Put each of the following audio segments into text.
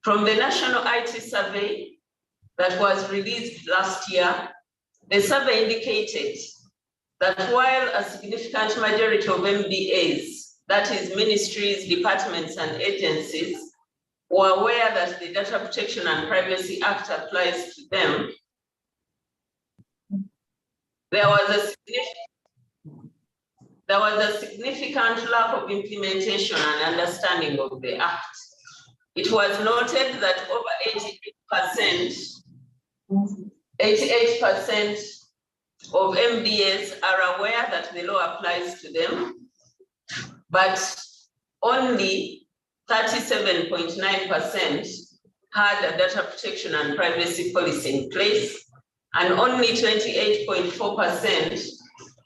From the National IT Survey that was released last year, the survey indicated that while a significant majority of MDAs, that is ministries, departments, and agencies, were aware that the Data Protection and Privacy Act applies to them, there was a significant lack of implementation and understanding of the Act. It was noted that over 88% of MDAs are aware that the law applies to them, but only 37.9% had a data protection and privacy policy in place, and only 28.4%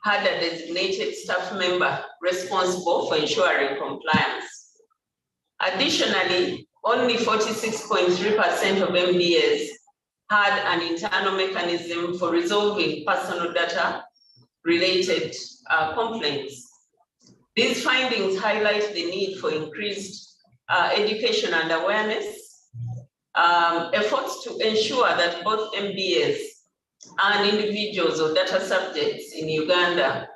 had a designated staff member responsible for ensuring compliance. Additionally, only 46.3% of MDAs had an internal mechanism for resolving personal data related complaints. These findings highlight the need for increased education and awareness, efforts to ensure that both MDAs and individuals or data subjects in Uganda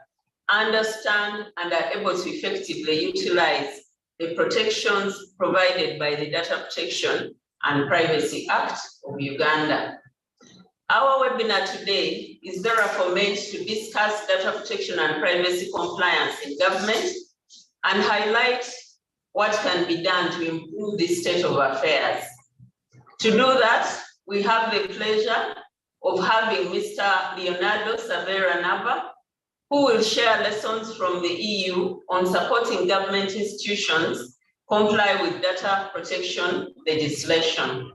understand and are able to effectively utilize the protections provided by the Data Protection and Privacy Act of Uganda. Our webinar today is therefore meant to discuss data protection and privacy compliance in government and highlight what can be done to improve the state of affairs. To do that, we have the pleasure of having Mr. Leonardo Savera Nava, who will share lessons from the EU on supporting government institutions comply with data protection legislation.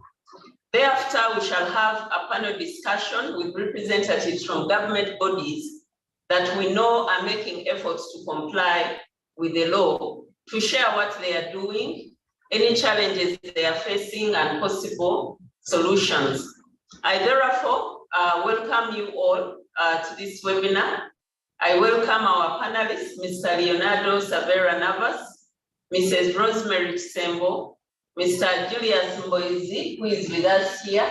Thereafter, we shall have a panel discussion with representatives from government bodies that we know are making efforts to comply with the law, to share what they are doing, any challenges they are facing, and possible solutions. I therefore welcome you all to this webinar. I welcome our panelists, Mr. Leonardo Savera Navas, Mrs. Rosemary Tsembo, Mr. Julius Mboizi, who is with us here,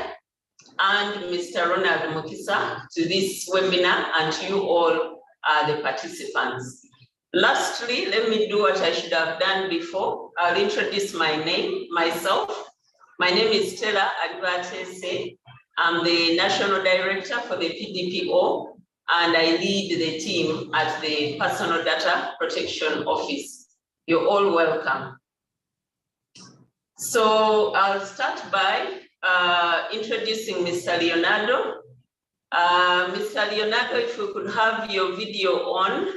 and Mr. Ronald Mukisa to this webinar, and to you all the participants. Lastly, let me do what I should have done before. I'll introduce myself. My name is Stella Advatese. I'm the National Director for the PDPO, and I lead the team at the Personal Data Protection Office. You're all welcome. So I'll start by introducing Mr. Leonardo. Mr. Leonardo, if we could have your video on.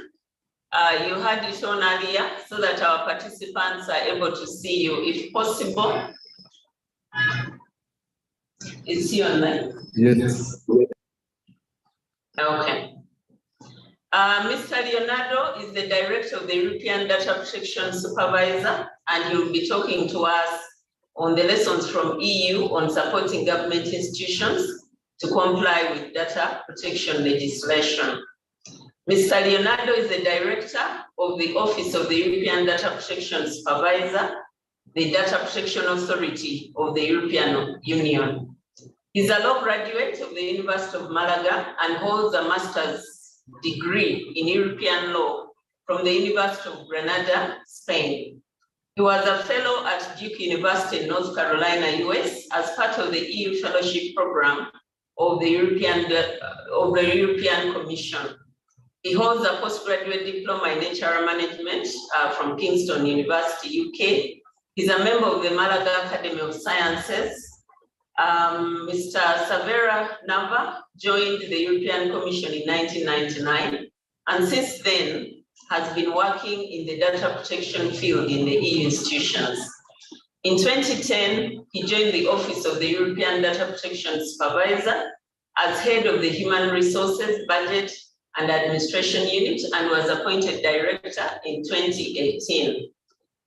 You had it on earlier so that our participants are able to see you, if possible. Is he online? Yes. Okay. Mr. Leonardo is the Director of the European Data Protection Supervisor, and he will be talking to us on the lessons from EU on supporting government institutions to comply with data protection legislation. Mr. Leonardo is the Director of the Office of the European Data Protection Supervisor, the Data Protection Authority of the European Union. He's a law graduate of the University of Malaga and holds a master's degree in European law from the University of Granada, Spain. He was a fellow at Duke University in North Carolina, US, as part of the EU Fellowship Program of the European Commission. He holds a postgraduate diploma in HR management from Kingston University, UK. He's a member of the Malaga Academy of Sciences. Mr. Savera Nava joined the European Commission in 1999, and since then has been working in the data protection field in the EU institutions. In 2010, he joined the Office of the European Data Protection Supervisor as head of the Human Resources, Budget and Administration Unit, and was appointed Director in 2018.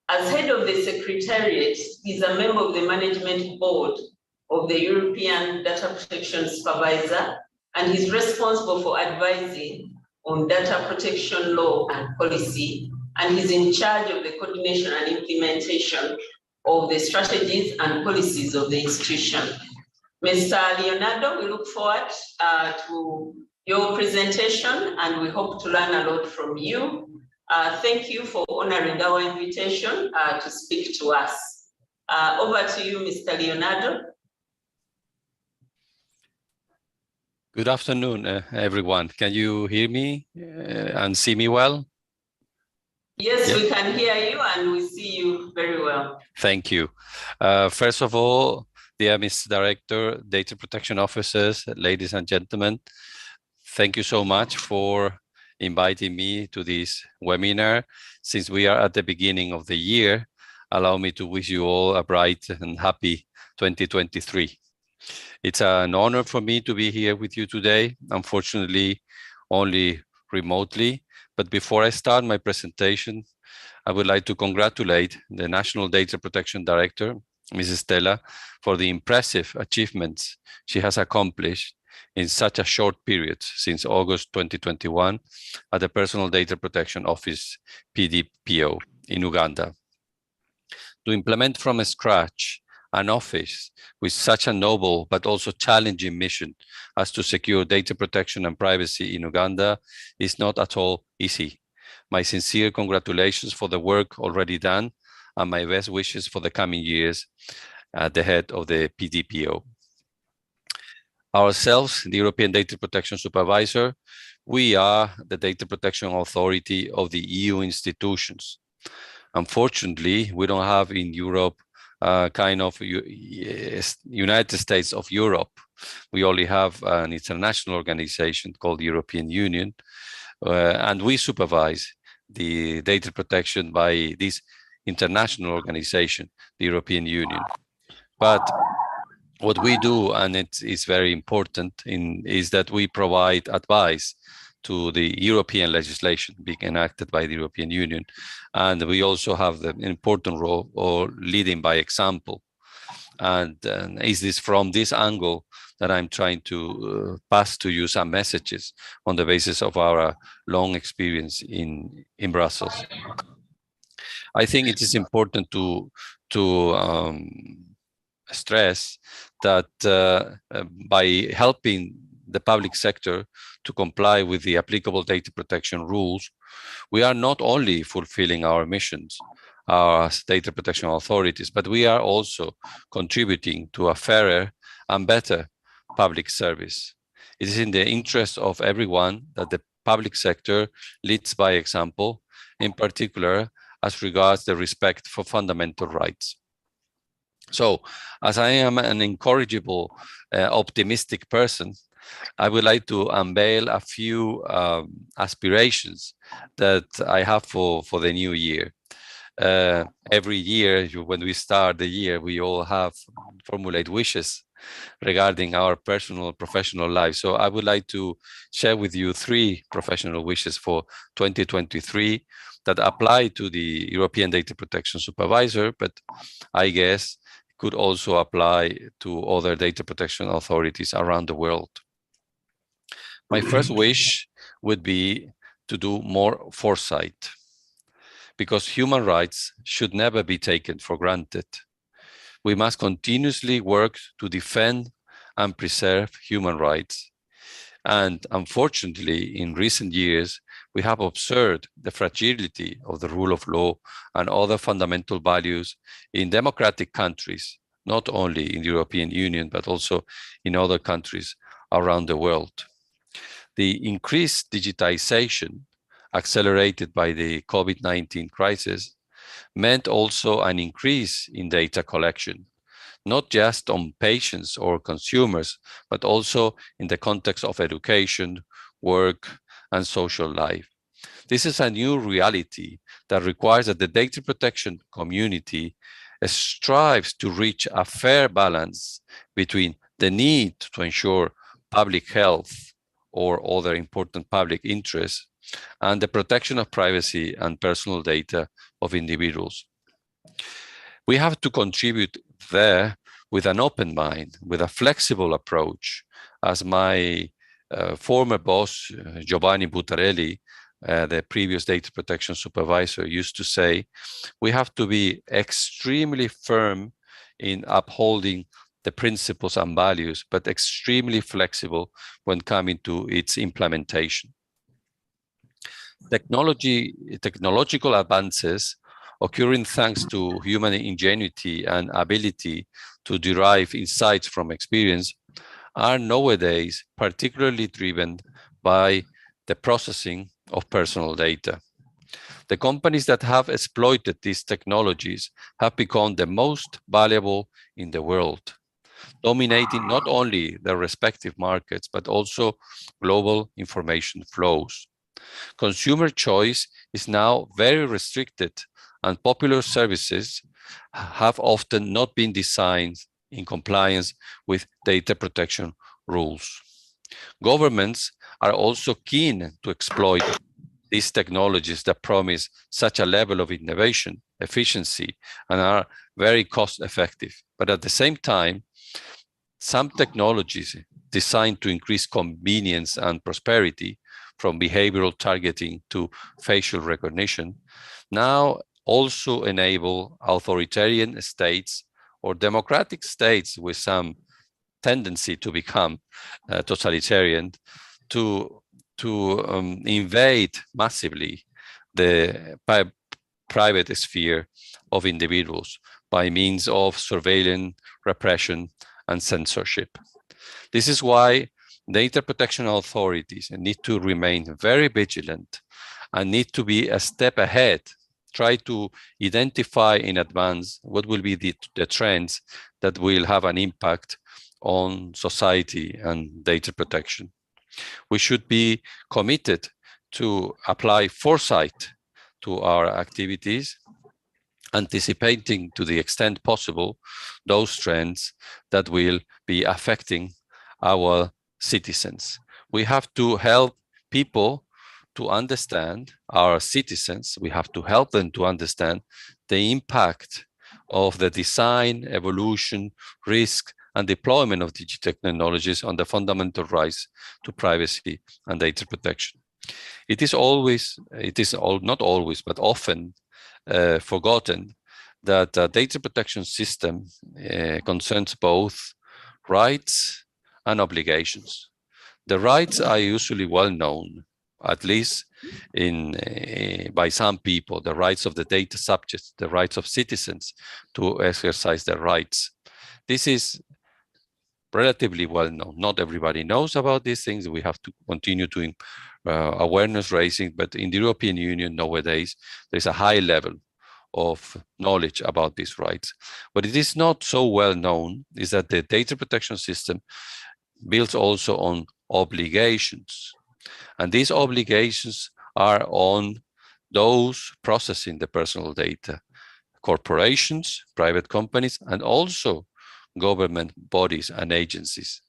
As head of the Secretariat, he's a member of the Management Board of the European Data Protection Supervisor, and he's responsible for advising on data protection law and policy, and he's in charge of the coordination and implementation of the strategies and policies of the institution. Mr. Leonardo, we look forward to your presentation and we hope to learn a lot from you. Thank you for honoring our invitation to speak to us. Over to you, Mr. Leonardo. Good afternoon, everyone. Can you hear me and see me well? Yes, we can hear you and we see you very well. Thank you. First of all, dear Mr. Director, Data Protection Officers, ladies and gentlemen, thank you so much for inviting me to this webinar. Since we are at the beginning of the year, allow me to wish you all a bright and happy 2023. It's an honor for me to be here with you today, unfortunately, only remotely. But before I start my presentation, I would like to congratulate the National Data Protection Director, Mrs. Stella, for the impressive achievements she has accomplished in such a short period since August 2021 at the Personal Data Protection Office, PDPO, in Uganda. To implement from scratch an office with such a noble but also challenging mission as to secure data protection and privacy in Uganda is not at all easy. My sincere congratulations for the work already done and my best wishes for the coming years at the head of the PDPO. Ourselves, the European Data Protection Supervisor, we are the data protection authority of the EU institutions. Unfortunately, we don't have in Europe kind of United States of Europe. We only have an international organization called the European Union, and we supervise the data protection by this international organization, the European Union. But what we do, and it is very important, is that we provide advice to the European legislation being enacted by the European Union. And we also have the important role of leading by example. And is this from this angle that I'm trying to pass to you some messages on the basis of our long experience in Brussels. I think it is important to stress that by helping the public sector to comply with the applicable data protection rules, we are not only fulfilling our missions, our data protection authorities, but we are also contributing to a fairer and better public service. It is in the interest of everyone that the public sector leads by example, in particular as regards the respect for fundamental rights. So, as I am an incorrigible, optimistic person, I would like to unveil a few aspirations that I have for the new year. Every year, when we start the year, we all have formulate wishes regarding our personal, professional life. So I would like to share with you 3 professional wishes for 2023 that apply to the European Data Protection Supervisor, but I guess could also apply to other data protection authorities around the world. My first wish would be to do more foresight, because human rights should never be taken for granted. We must continuously work to defend and preserve human rights. And unfortunately, in recent years, we have observed the fragility of the rule of law and other fundamental values in democratic countries, not only in the European Union, but also in other countries around the world. The increased digitization accelerated by the COVID-19 crisis meant also an increase in data collection, not just on patients or consumers, but also in the context of education, work, and social life. This is a new reality that requires that the data protection community strives to reach a fair balance between the need to ensure public health or other important public interests and the protection of privacy and personal data of individuals. We have to contribute there with an open mind, with a flexible approach, as my former boss, Giovanni Buttarelli, the previous data protection supervisor, used to say, we have to be extremely firm in upholding the principles and values, but extremely flexible when coming to its implementation. Technological advances occurring thanks to human ingenuity and ability to derive insights from experience are nowadays particularly driven by the processing of personal data. The companies that have exploited these technologies have become the most valuable in the world, dominating not only their respective markets, but also global information flows. Consumer choice is now very restricted, and popular services have often not been designed in compliance with data protection rules. Governments are also keen to exploit these technologies that promise such a level of innovation, efficiency, and are very cost effective. But at the same time, some technologies designed to increase convenience and prosperity, from behavioral targeting to facial recognition, now also enable authoritarian states or democratic states with some tendency to become totalitarian to invade massively the private sphere of individuals by means of surveillance, repression, and censorship. This is why data protection authorities need to remain very vigilant and need to be a step ahead, try to identify in advance what will be the trends that will have an impact on society and data protection. We should be committed to apply foresight to our activities, anticipating to the extent possible those trends that will be affecting our citizens. We have to help people to understand, our citizens, we have to help them to understand the impact of the design, evolution, risk, and deployment of digital technologies on the fundamental rights to privacy and data protection. It is not always, but often forgotten that the data protection system concerns both rights and obligations. The rights are usually well known, at least by some people, the rights of the data subjects, the rights of citizens to exercise their rights. This is relatively well known. Not everybody knows about these things. We have to continue doing awareness raising, but in the European Union nowadays, there's a high level of knowledge about these rights. What it is not so well known is that the data protection system builds also on obligations. And these obligations are on those processing the personal data, corporations, private companies, and also government bodies and agencies.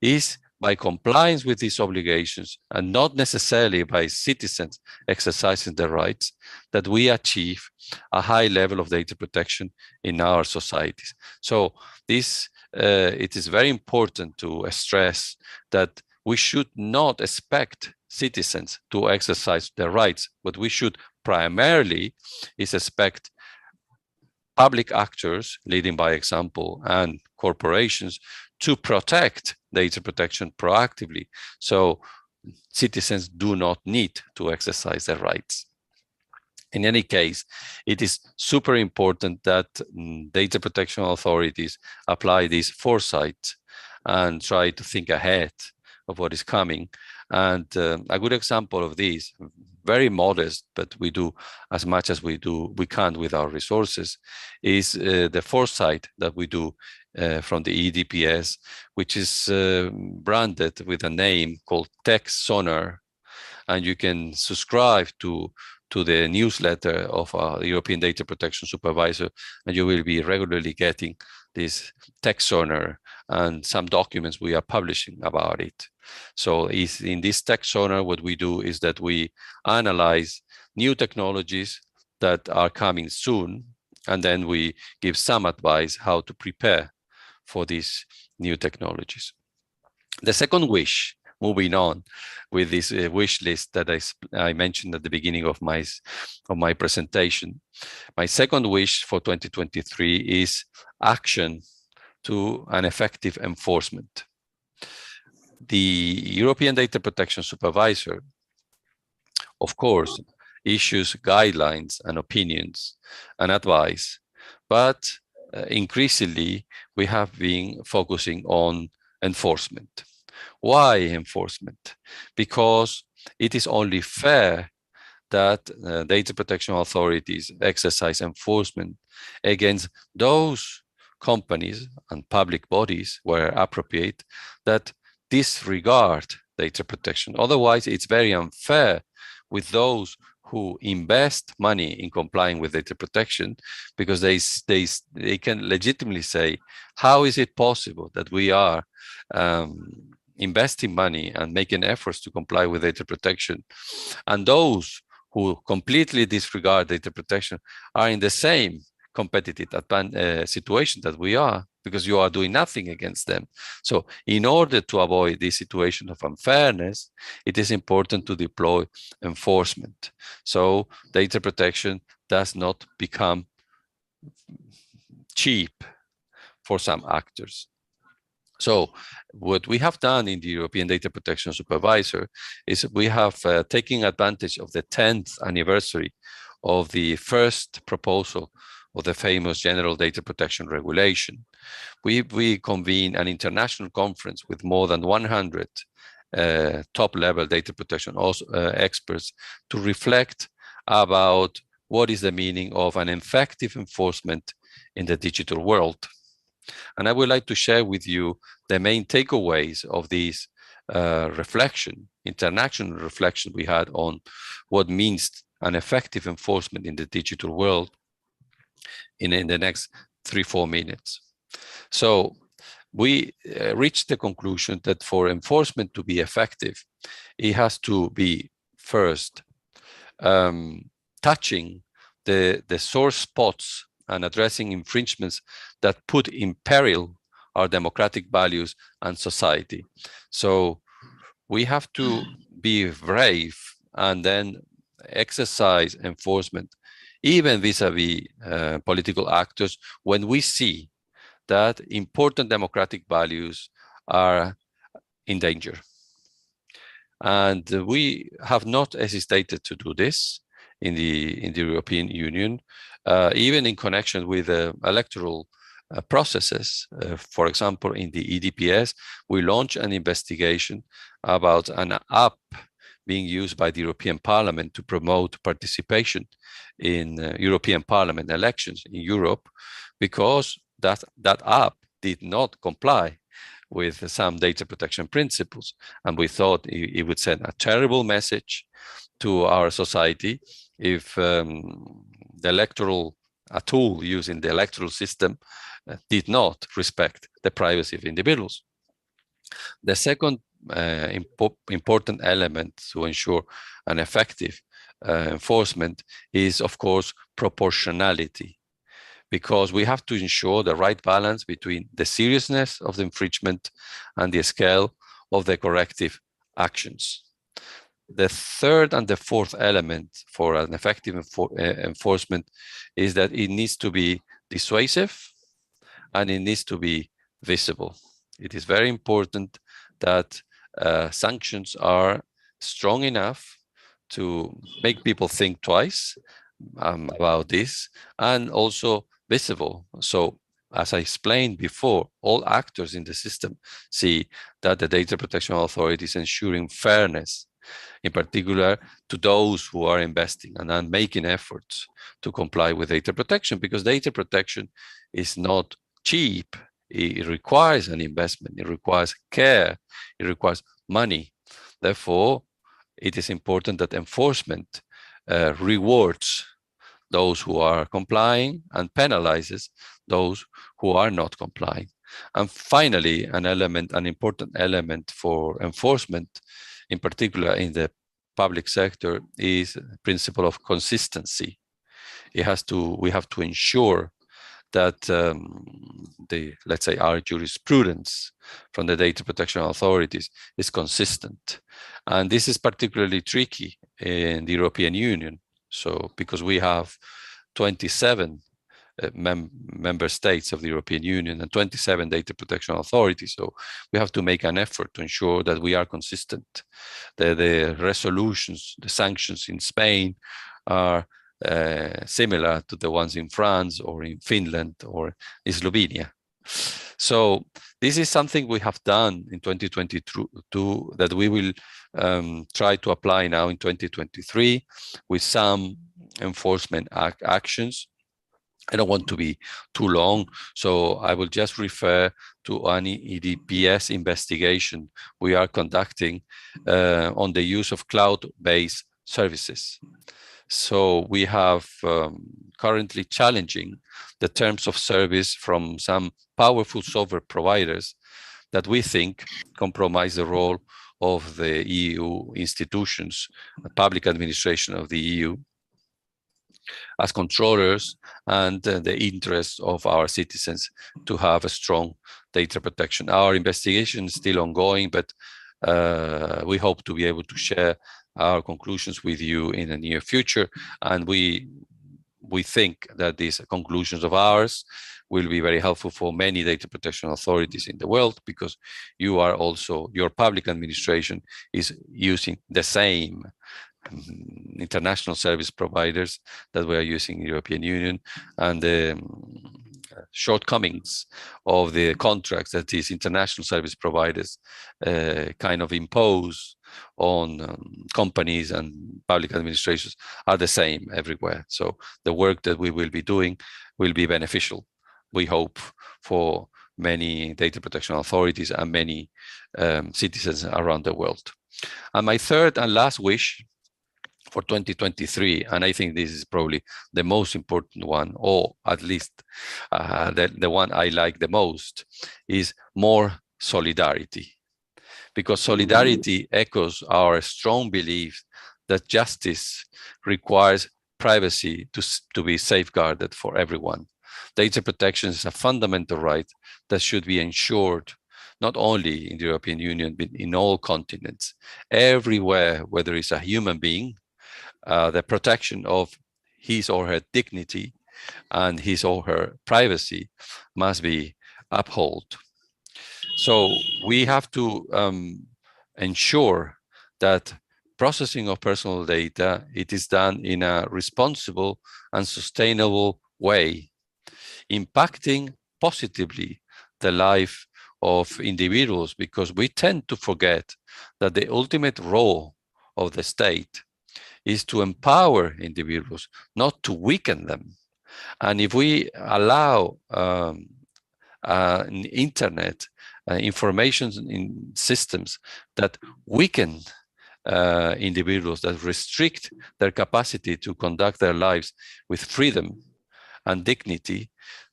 Is by compliance with these obligations and not necessarily by citizens exercising their rights that we achieve a high level of data protection in our societies. So this it is very important to stress that we should not expect citizens to exercise their rights. What we should primarily is expect public actors, leading by example, and corporations to protect data protection proactively, so citizens do not need to exercise their rights. In any case, it is super important that data protection authorities apply this foresight and try to think ahead of what is coming. And a good example of this, very modest, but we do as much as we can with our resources, is the foresight that we do from the EDPS, which is branded with a name called Tech Sonar. And you can subscribe to the newsletter of the European Data Protection Supervisor, and you will be regularly getting this Tech Sonar and some documents we are publishing about it. So in this Tech Sonar, what we do is that we analyze new technologies that are coming soon, and then we give some advice how to prepare for these new technologies. The second wish moving on with this wish list that I mentioned at the beginning of my presentation. My second wish for 2023 is action to an effective enforcement. The European Data Protection Supervisor, of course, issues guidelines and opinions and advice, but increasingly we have been focusing on enforcement. Why enforcement? Because it is only fair that data protection authorities exercise enforcement against those companies and public bodies where appropriate that disregard data protection. Otherwise, it's very unfair with those who invest money in complying with data protection, because they can legitimately say, how is it possible that we are investing money and making efforts to comply with data protection, and those who completely disregard data protection are in the same competitive situation that we are, because you are doing nothing against them. So in order to avoid this situation of unfairness, it is important to deploy enforcement, so data protection does not become cheap for some actors. So what we have done in the European Data Protection Supervisor is we have taken advantage of the 10th anniversary of the first proposal of the famous General Data Protection Regulation. We convened an international conference with more than 100 top-level data protection experts to reflect about what is the meaning of an effective enforcement in the digital world. And I would like to share with you the main takeaways of this international reflection we had on what means an effective enforcement in the digital world in the next 3-4 minutes. So we reached the conclusion that for enforcement to be effective, it has to be first touching the source spots and addressing infringements that put in peril our democratic values and society. So we have to be brave and then exercise enforcement, even vis-a-vis political actors, when we see that important democratic values are in danger. And we have not hesitated to do this in the European Union, even in connection with electoral processes. For example, in the EDPS, we launched an investigation about an app being used by the European Parliament to promote participation in European Parliament elections in Europe, because that app did not comply with some data protection principles. And we thought it would send a terrible message to our society if a tool used in the electoral system did not respect the privacy of individuals. The second important element to ensure an effective enforcement is, of course, proportionality, because we have to ensure the right balance between the seriousness of the infringement and the scale of the corrective actions. The third and the fourth element for an effective enforcement is that it needs to be dissuasive and it needs to be visible. It is very important that sanctions are strong enough to make people think twice about this, and also visible. So as I explained before, all actors in the system see that the data protection authority is ensuring fairness, in particular to those who are investing and are making efforts to comply with data protection, because data protection is not cheap. It requires an investment, it requires care, it requires money. Therefore, it is important that enforcement rewards those who are complying and penalizes those who are not complying. And finally, an important element for enforcement, in particular in the public sector, is the principle of consistency. We have to ensure that let's say, our jurisprudence from the data protection authorities is consistent. And this is particularly tricky in the European Union. So because we have 27 member states of the European Union and 27 data protection authorities. So we have to make an effort to ensure that we are consistent. The resolutions, the sanctions in Spain are similar to the ones in France or in Finland or in Slovenia. So this is something we have done in 2022 that we will try to apply now in 2023 with some enforcement actions. I don't want to be too long, so I will just refer to an EDPS investigation we are conducting on the use of cloud-based services. So we have currently challenging the terms of service from some powerful software providers that we think compromise the role of the EU institutions, the public administration of the EU, as controllers, and the interests of our citizens to have a strong data protection. Our investigation is still ongoing, but we hope to be able to share our conclusions with you in the near future. And we think that these conclusions of ours will be very helpful for many data protection authorities in the world, because you are also, your public administration is using the same international service providers that we are using in the European Union, and the shortcomings of the contracts that these international service providers kind of impose on companies and public administrations are the same everywhere. So the work that we will be doing will be beneficial, we hope, for many data protection authorities and many citizens around the world. And my third and last wish for 2023, and I think this is probably the most important one, or at least the one I like the most, is more solidarity. Because solidarity echoes our strong belief that justice requires privacy to be safeguarded for everyone. Data protection is a fundamental right that should be ensured not only in the European Union, but in all continents. Everywhere where there is a human being, the protection of his or her dignity and his or her privacy must be upheld. So we have to ensure that processing of personal data, it is done in a responsible and sustainable way, impacting positively the life of individuals, because we tend to forget that the ultimate role of the state is to empower individuals, not to weaken them. And if we allow internet information in systems that weaken individuals, that restrict their capacity to conduct their lives with freedom and dignity,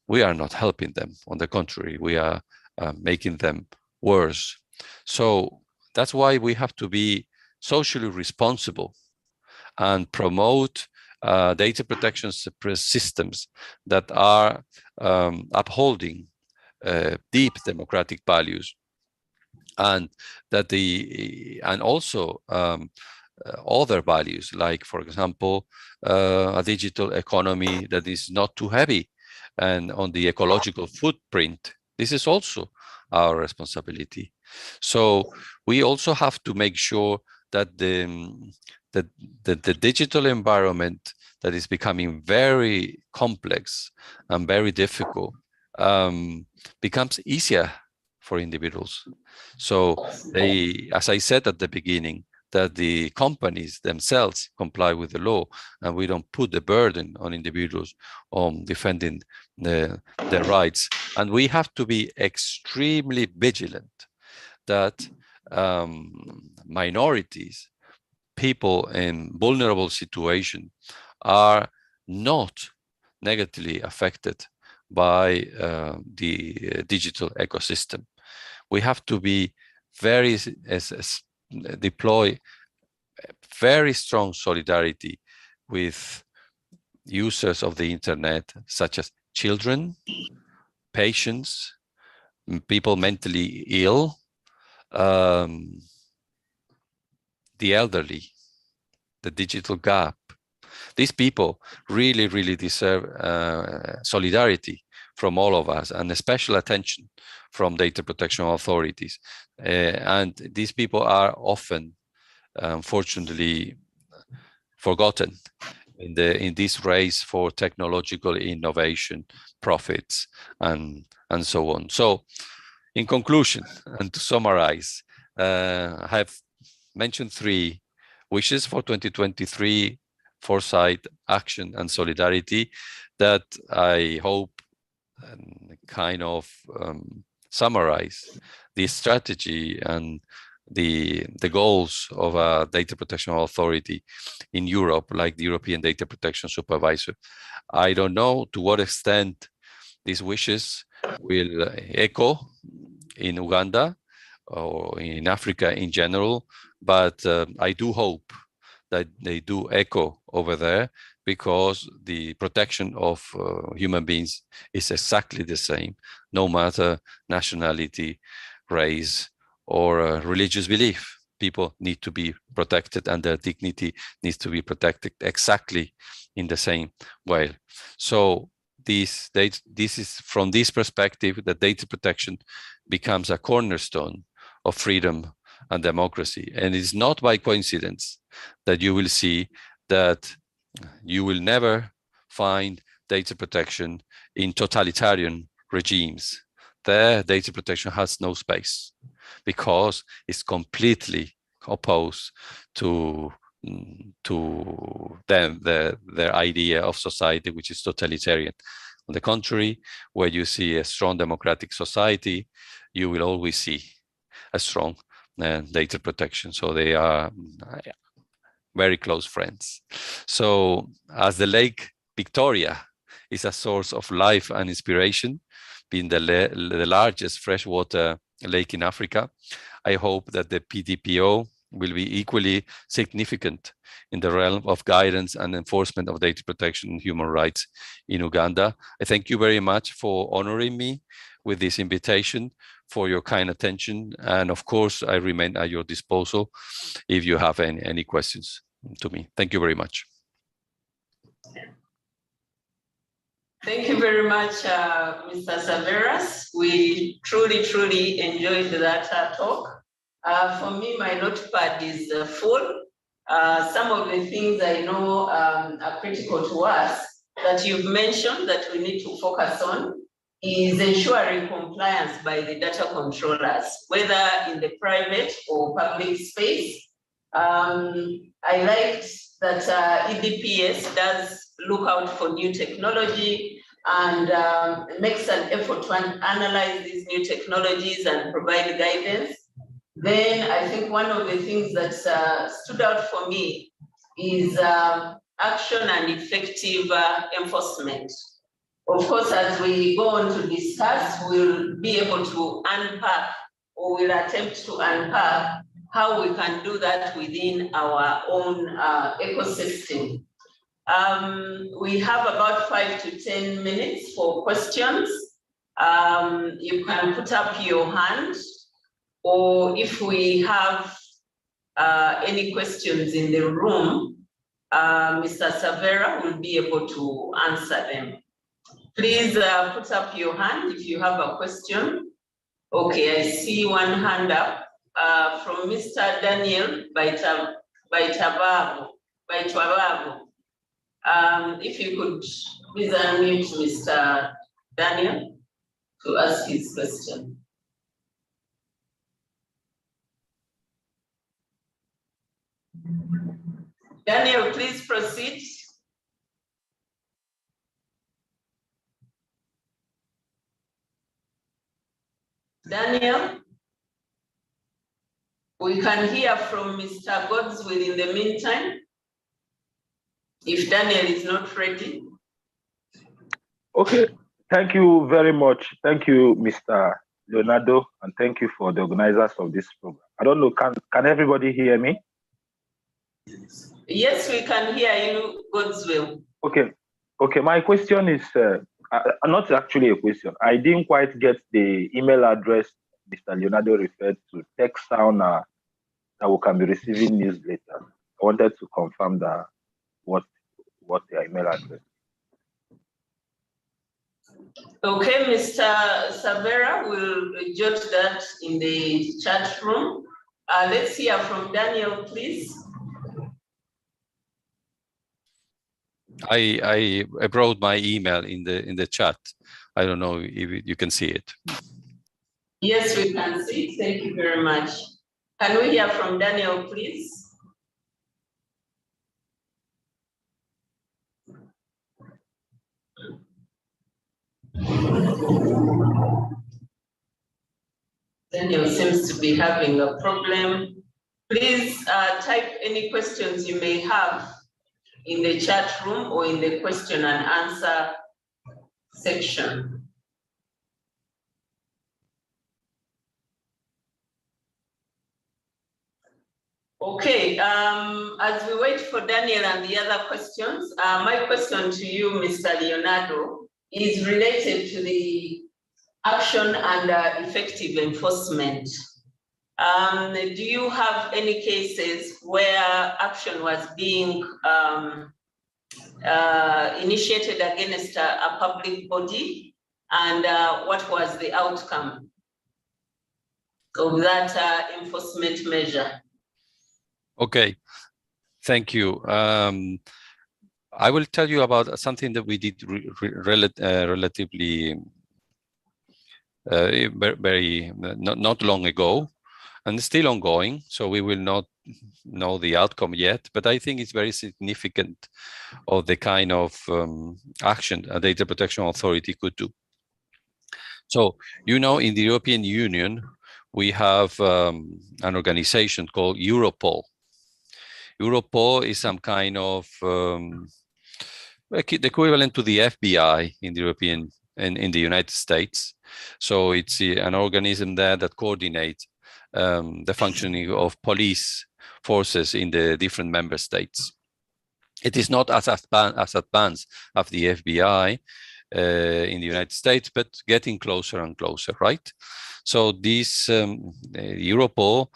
we are not helping them. On the contrary, we are making them worse. So that's why we have to be socially responsible and promote data protection systems that are upholding deep democratic values, and that and also other values, like, for example, a digital economy that is not too heavy and on the ecological footprint. This is also our responsibility. So we also have to make sure that the digital environment that is becoming very complex and very difficult becomes easier for individuals. So they, as I said at the beginning, that the companies themselves comply with the law, and we don't put the burden on individuals on defending their rights. And we have to be extremely vigilant that minorities, people in vulnerable situations, are not negatively affected by the digital ecosystem. We have to be deploy very strong solidarity with users of the internet, such as children, patients, people mentally ill, the elderly, the digital gap. These people really, really deserve solidarity from all of us and a special attention from data protection authorities. And these people are often, unfortunately, forgotten in this race for technological innovation, profits, and so on. So, in conclusion, and to summarize, I have mentioned 3 wishes for 2023: foresight, action, and solidarity, that I hope kind of summarize the strategy and the goals of a data protection authority in Europe, like the European Data Protection Supervisor. I don't know to what extent these wishes will echo in Uganda or in Africa in general, but I do hope that they do echo over there, because the protection of human beings is exactly the same, no matter nationality, race, or religious belief. People need to be protected, and their dignity needs to be protected exactly in the same way. So this is from this perspective that data protection becomes a cornerstone of freedom and democracy. And it's not by coincidence that you will see that you will never find data protection in totalitarian regimes. There, data protection has no space, because it's completely opposed to them, their idea of society, which is totalitarian. On the contrary, where you see a strong democratic society, you will always see a strong data protection. So they are very close friends. So as the Lake Victoria is a source of life and inspiration, being the largest freshwater lake in Africa, I hope that the PDPO will be equally significant in the realm of guidance and enforcement of data protection and human rights in Uganda. I thank you very much for honoring me with this invitation, for your kind attention. And of course, I remain at your disposal if you have any questions to me. Thank you very much. Thank you very much, Mr. Saveras. We truly enjoyed that talk. For me, my notepad is full. Some of the things I know are critical to us that you've mentioned that we need to focus on is ensuring compliance by the data controllers, whether in the private or public space. I liked that EDPS does look out for new technology and makes an effort to analyze these new technologies and provide guidance. Then I think one of the things that stood out for me is action and effective enforcement. Of course, as we go on to discuss, we'll be able to unpack, or we'll attempt to unpack, how we can do that within our own ecosystem. We have about 5 to 10 minutes for questions. You can put up your hand, or if we have any questions in the room, Mr. Savera will be able to answer them. Please put up your hand if you have a question. Okay, I see one hand up from Mr. Daniel Baitwababo. If you could please unmute Mr. Daniel to ask his question. Daniel, please proceed. Daniel, we can hear from Mr. Godswill in the meantime, if Daniel is not ready. Okay, thank you very much. Thank you, Mr. Leonardo, and thank you for the organizers of this program. I don't know, can everybody hear me? Yes, we can hear you, Godswill. Okay, my question is not actually a question. I didn't quite get the email address Mr. Leonardo referred to, text sound that we can be receiving newsletters. I wanted to confirm that what their email address. Okay, Mr. Savera will jot that in the chat room. Let's hear from Daniel, please. I brought my email in the chat. I don't know if you can see it. Yes, we can see. Thank you very much. Can we hear from Daniel, please? Daniel seems to be having a problem. Please type any questions you may have in the chat room or in the question and answer section. Okay, as we wait for Daniel and the other questions, my question to you, Mr. Leonardo, is related to the action and effective enforcement. Do you have any cases where action was being initiated against a public body, and what was the outcome of that enforcement measure? Okay, thank you. I will tell you about something that we did relatively very not long ago, and still ongoing. So we will not know the outcome yet, but I think it's very significant of the kind of action a data protection authority could do. So, you know, in the European Union, we have an organization called Europol. Europol is some kind of the equivalent to the FBI in the European in the United States. So it's an organism there that coordinates the functioning of police forces in the different member states. It is not as advanced as the FBI in the United States, but getting closer and closer, right? So this Europol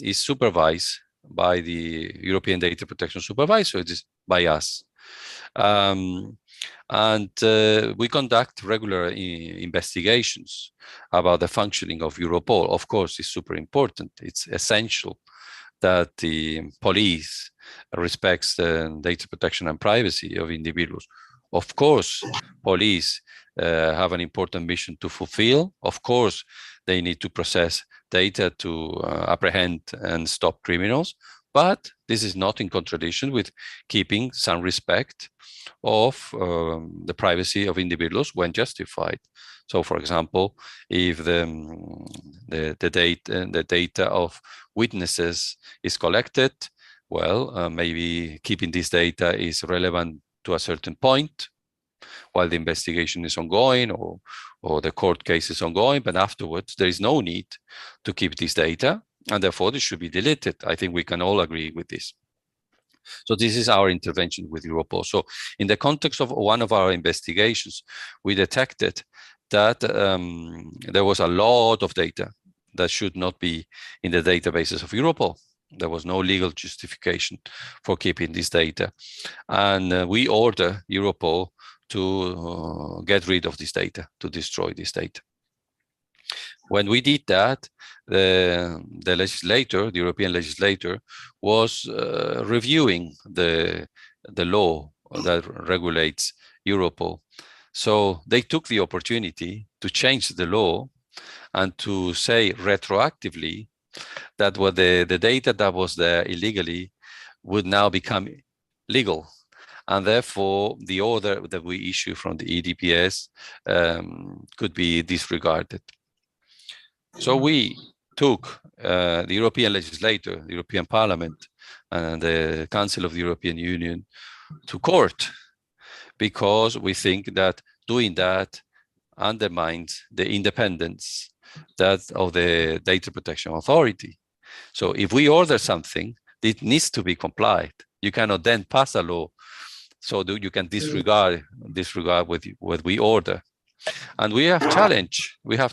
is supervised by the European Data Protection Supervisor, it is by us. We conduct regular investigations about the functioning of Europol. Of course, it's super important. It's essential that the police respects the data protection and privacy of individuals. Of course, police have an important mission to fulfill. Of course, they need to process data to apprehend and stop criminals, but this is not in contradiction with keeping some respect of the privacy of individuals when justified. So, for example, if the data of witnesses is collected, well, maybe keeping this data is relevant to a certain point while the investigation is ongoing or the court case is ongoing, but afterwards there is no need to keep this data, and therefore this should be deleted. I think we can all agree with this. So this is our intervention with Europol. So in the context of one of our investigations, we detected that there was a lot of data that should not be in the databases of Europol. There was no legal justification for keeping this data. And we order Europol to get rid of this data, to destroy this data. When we did that, the legislator, the European legislator, was reviewing the law that regulates Europol. So they took the opportunity to change the law and to say retroactively that what the data that was there illegally would now become legal. And therefore, the order that we issue from the EDPS could be disregarded. So we took the European legislator, the European Parliament, and the Council of the European Union to court, because we think that doing that undermines the independence of the Data Protection Authority. So if we order something, it needs to be complied. You cannot then pass a law so that you can disregard what we order. And we have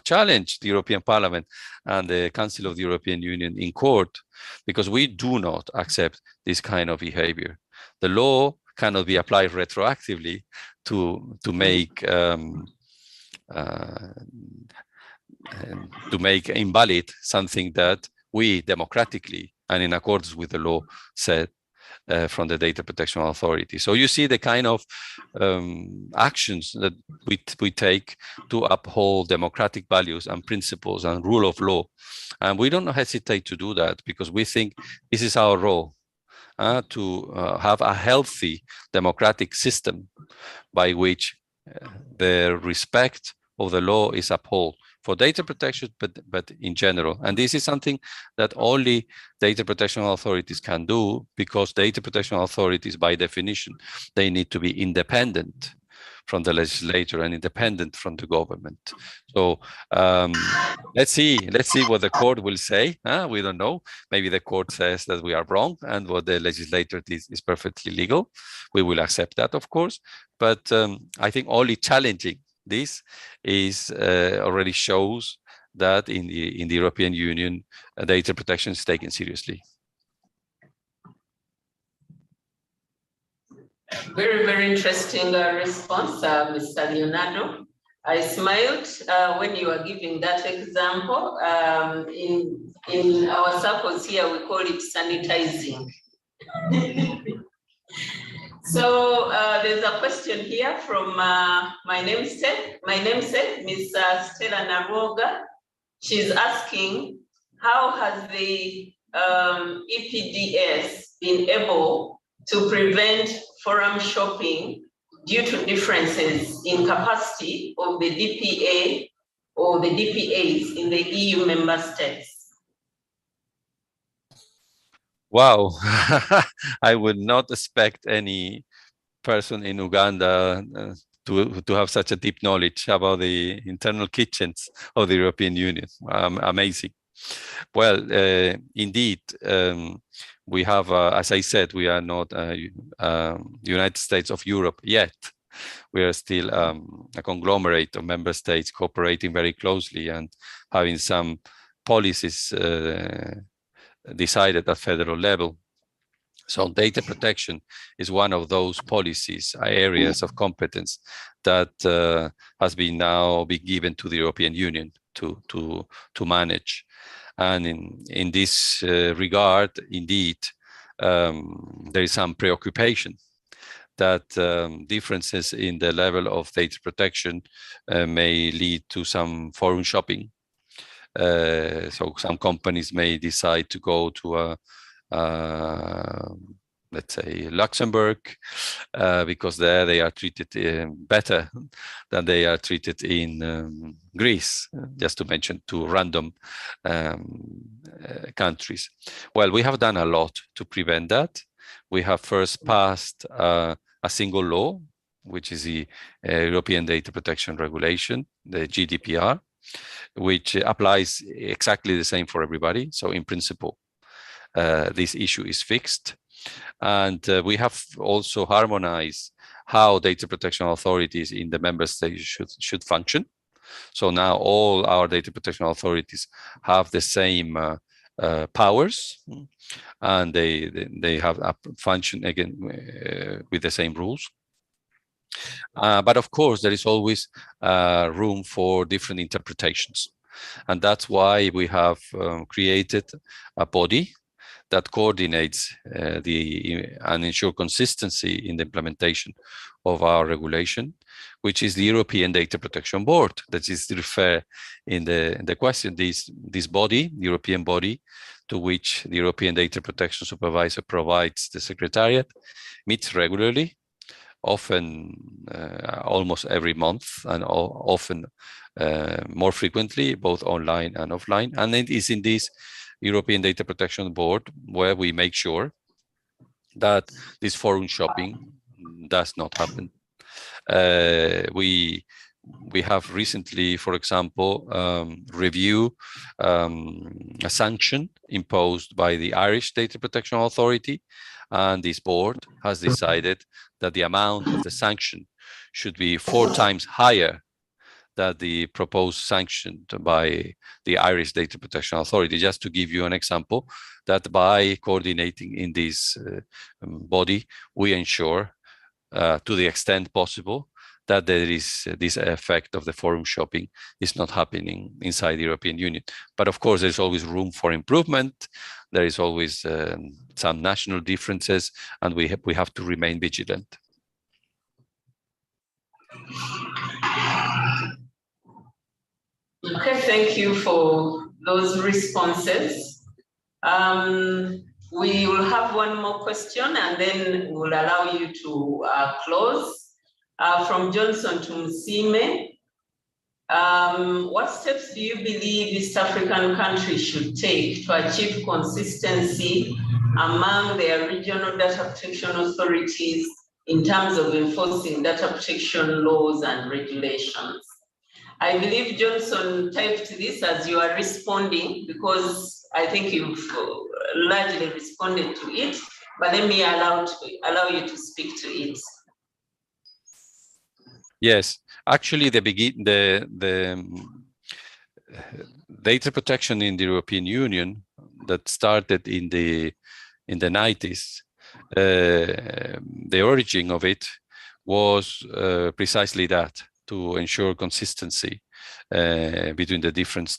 challenged the European Parliament and the Council of the European Union in court, because we do not accept this kind of behavior. The law cannot be applied retroactively to make invalid something that we democratically and in accordance with the law said from the Data Protection Authority. So you see the kind of actions that we take to uphold democratic values and principles and rule of law. And we don't hesitate to do that, because we think this is our role, to have a healthy democratic system by which the respect of the law is upheld for data protection, but in general. And this is something that only data protection authorities can do, because data protection authorities, by definition, they need to be independent from the legislature and independent from the government. So let's see what the court will say. We don't know. Maybe the court says that we are wrong and what the legislator is perfectly legal. We will accept that, of course. But I think only challenging this is already shows that in the European Union, data protection is taken seriously. Very, very interesting response, Mr. Leonardo. I smiled when you were giving that example. In our circles here, we call it sanitizing. So there's a question here from my namesake, Ms. Stella Naroga. She's asking, how has the EPDS been able to prevent forum shopping due to differences in capacity of the DPA or the DPAs in the EU member states? Wow, I would not expect any person in Uganda to have such a deep knowledge about the internal kitchens of the European Union. Amazing. Well, indeed, we have, as I said, we are not United States of Europe yet. We are still a conglomerate of member states cooperating very closely and having some policies decided at federal level. So data protection is one of those policies, areas of competence that has been now been given to the European Union to manage. And in this regard, indeed, there is some preoccupation that differences in the level of data protection may lead to some forum shopping. So some companies may decide to go to let's say Luxembourg, because there they are treated better than they are treated in Greece, just to mention two random countries. Well, we have done a lot to prevent that. We have first passed a single law, which is the European Data Protection Regulation, the GDPR, which applies exactly the same for everybody. So in principle, this issue is fixed. And we have also harmonized how data protection authorities in the member states should function. So now all our data protection authorities have the same powers, and they have a function again with the same rules. But of course, there is always room for different interpretations. And that's why we have created a body that coordinates and ensure consistency in the implementation of our regulation, which is the European Data Protection Board. That is referred in the question. This body, the European body, to which the European Data Protection Supervisor provides the Secretariat, meets regularly, often almost every month, and often more frequently, both online and offline. And it is in this European Data Protection Board where we make sure that this forum shopping does not happen. We we have recently, for example, reviewed a sanction imposed by the Irish Data Protection Authority, and this board has decided that the amount of the sanction should be 4 times higher than the proposed sanction by the Irish Data Protection Authority. Just to give you an example, that by coordinating in this body, we ensure to the extent possible that there is this effect of the forum shopping is not happening inside the European Union. But of course, there's always room for improvement. There is always some national differences, and we have to remain vigilant. Okay, thank you for those responses. We will have one more question, and then we'll allow you to close. From Johnson to Musime. What steps do you believe East African countries should take to achieve consistency among their regional data protection authorities in terms of enforcing data protection laws and regulations? I believe Johnson typed this as you are responding, because I think you've largely responded to it, but let me allow you to speak to it. Yes, actually, the data protection in the European Union that started in the 90s, the origin of it was precisely that, to ensure consistency between the different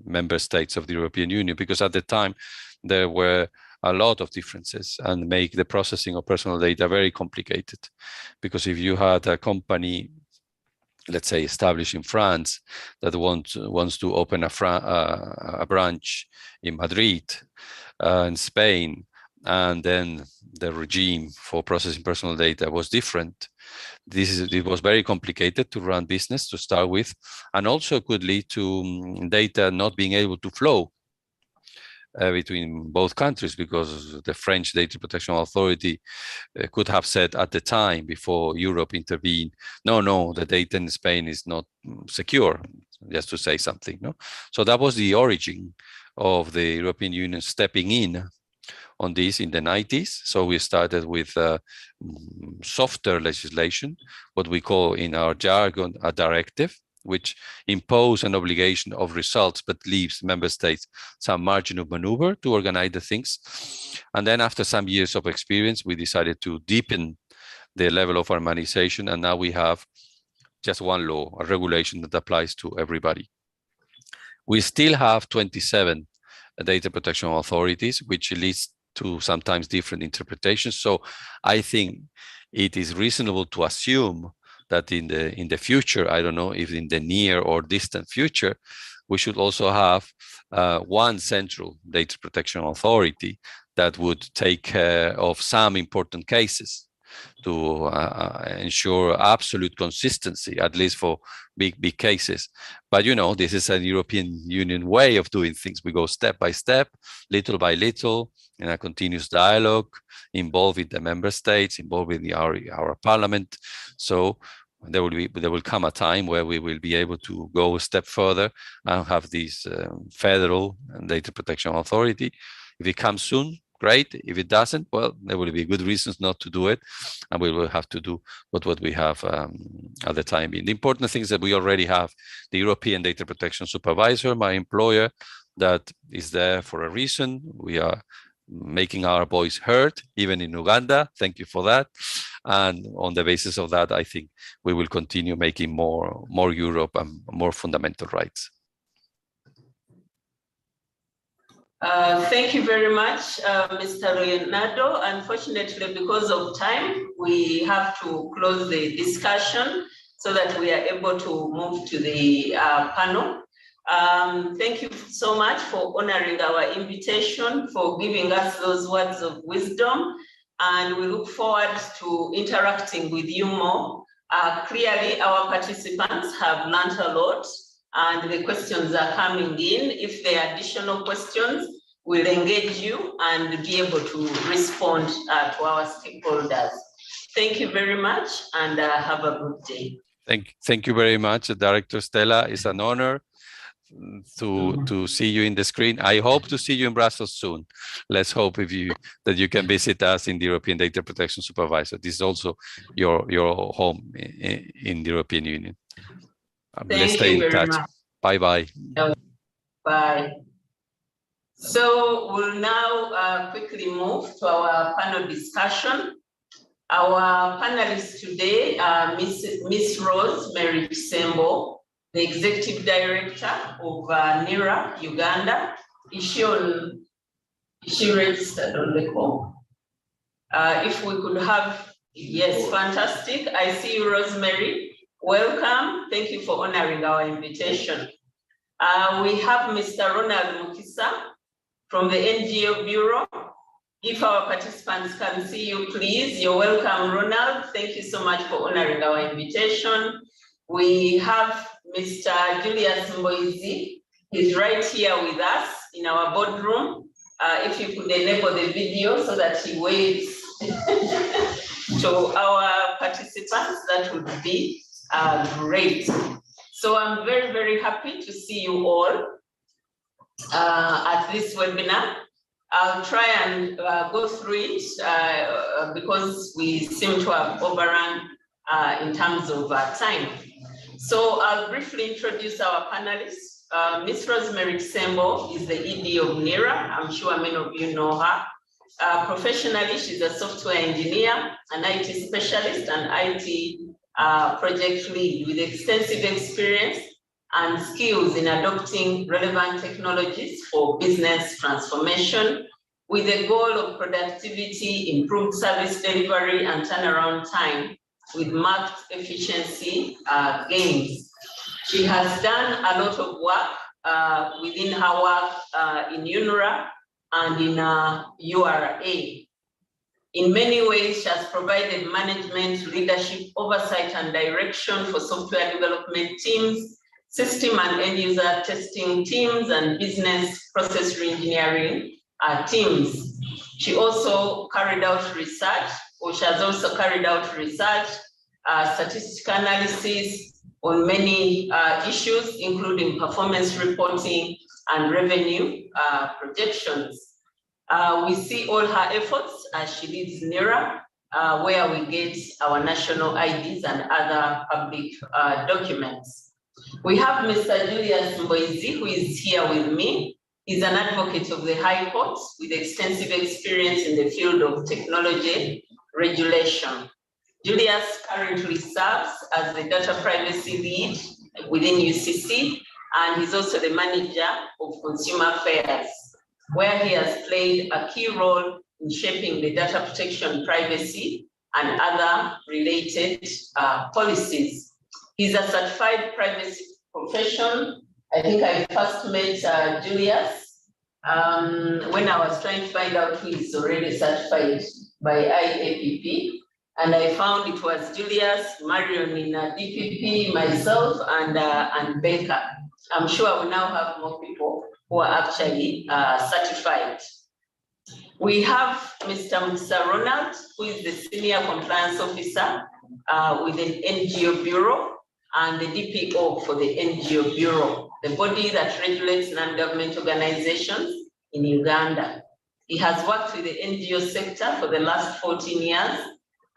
member states of the European Union, because at the time there were a lot of differences and make the processing of personal data very complicated. Because if you had a company, let's say established in France, that wants to open a branch in Madrid, in Spain, and then the regime for processing personal data was different, it was very complicated to run business to start with, and also could lead to data not being able to flow between both countries, because the French Data Protection Authority could have said at the time, before Europe intervened, no, the data in Spain is not secure, just to say something. No, so that was the origin of the European Union stepping in on this in the 90s. So we started with softer legislation, what we call in our jargon a directive, which impose an obligation of results, but leaves member states some margin of maneuver to organize the things. And then after some years of experience, we decided to deepen the level of harmonization. And now we have just one law, a regulation that applies to everybody. We still have 27 data protection authorities, which leads to sometimes different interpretations. So I think it is reasonable to assume that in the future, I don't know if in the near or distant future, we should also have one central data protection authority that would take care of some important cases to ensure absolute consistency, at least for big cases. But this is a European Union way of doing things. We go step by step, little by little, in a continuous dialogue, involving the member states, involving our parliament. So there will come a time where we will be able to go a step further and have this federal data protection authority. If it comes soon, great. If it doesn't, well, there will be good reasons not to do it, and we will have to do what we have at the time being. The important thing is that we already have the European Data Protection Supervisor, my employer, that is there for a reason. We are making our voice heard, even in Uganda. Thank you for that. And on the basis of that, I think we will continue making more Europe and more fundamental rights. Thank you very much, Mr. Leonardo. Unfortunately, because of time, we have to close the discussion so that we are able to move to the panel. Thank you so much for honoring our invitation, for giving us those words of wisdom, and we look forward to interacting with you more. Clearly, our participants have learned a lot, and the questions are coming in. If there are additional questions, we'll engage you and be able to respond to our stakeholders. Thank you very much, and have a good day. Thank you very much, Director Stella. It's an honor to see you in the screen. I hope to see you in Brussels soon. Let's hope that you can visit us in the European Data Protection Supervisor. This is also your home in the European Union. Let's stay in touch. Bye-bye. Bye. So we'll now quickly move to our panel discussion. Our panelists today are Miss Rose Mary Kisembo, the Executive Director of NIRA, Uganda. Is she registered on the call? If we could have, yes, fantastic. I see you, Rosemary. Welcome. Thank you for honoring our invitation. We have Mr. Ronald Mukisa from the NGO Bureau. If our participants can see you, please. You're welcome, Ronald. Thank you so much for honoring our invitation. We have Mr. Julius Mboizi. He's right here with us in our boardroom. If you could enable the video so that he waves to our participants, that would be great. So I'm very, very happy to see you all at this webinar. I'll try and go through it because we seem to have overrun in terms of time. So I'll briefly introduce our panelists. Ms. Rosemary Kisembo is the ED of NIRA. I'm sure many of you know her. Professionally, she's a software engineer, an IT specialist, and IT project lead with extensive experience and skills in adopting relevant technologies for business transformation with the goal of productivity, improved service delivery, and turnaround time with marked efficiency gains. She has done a lot of work within her work in UNRWA and in URA. In many ways, she has provided management, leadership, oversight, and direction for software development teams, system and end user testing teams, and business process reengineering teams. She also carried out research, or she has also carried out research, statistical analysis on many issues, including performance reporting and revenue projections. We see all her efforts as she leads NIRA, where we get our national IDs and other public documents. We have Mr. Julius Mboizi, who is here with me. He's an advocate of the High Court with extensive experience in the field of technology regulation. Julius currently serves as the data privacy lead within UCC, and he's also the manager of consumer affairs, where he has played a key role in shaping the data protection, privacy, and other related policies. He's a certified privacy professional. I think I first met Julius when I was trying to find out who is already certified by IAPP. And I found it was Julius, Marion in DPP, myself, and Becca. I'm sure we now have more people who are actually certified. We have Mr. Mukisa Ronald, who is the Senior Compliance Officer with the NGO Bureau and the DPO for the NGO Bureau, the body that regulates non-government organizations in Uganda. He has worked with the NGO sector for the last 14 years,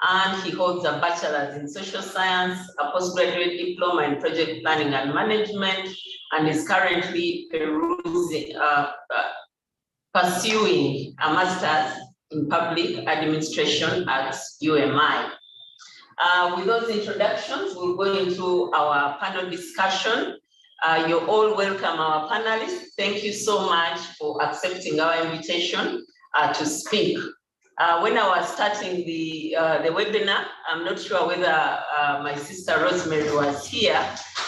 and he holds a bachelor's in social science, a postgraduate diploma in project planning and management, and is currently pursuing a master's in public administration at UMI. With those introductions, we'll go into our panel discussion. You're all welcome, our panelists. Thank you so much for accepting our invitation to speak. When I was starting the webinar, I'm not sure whether my sister Rosemary was here,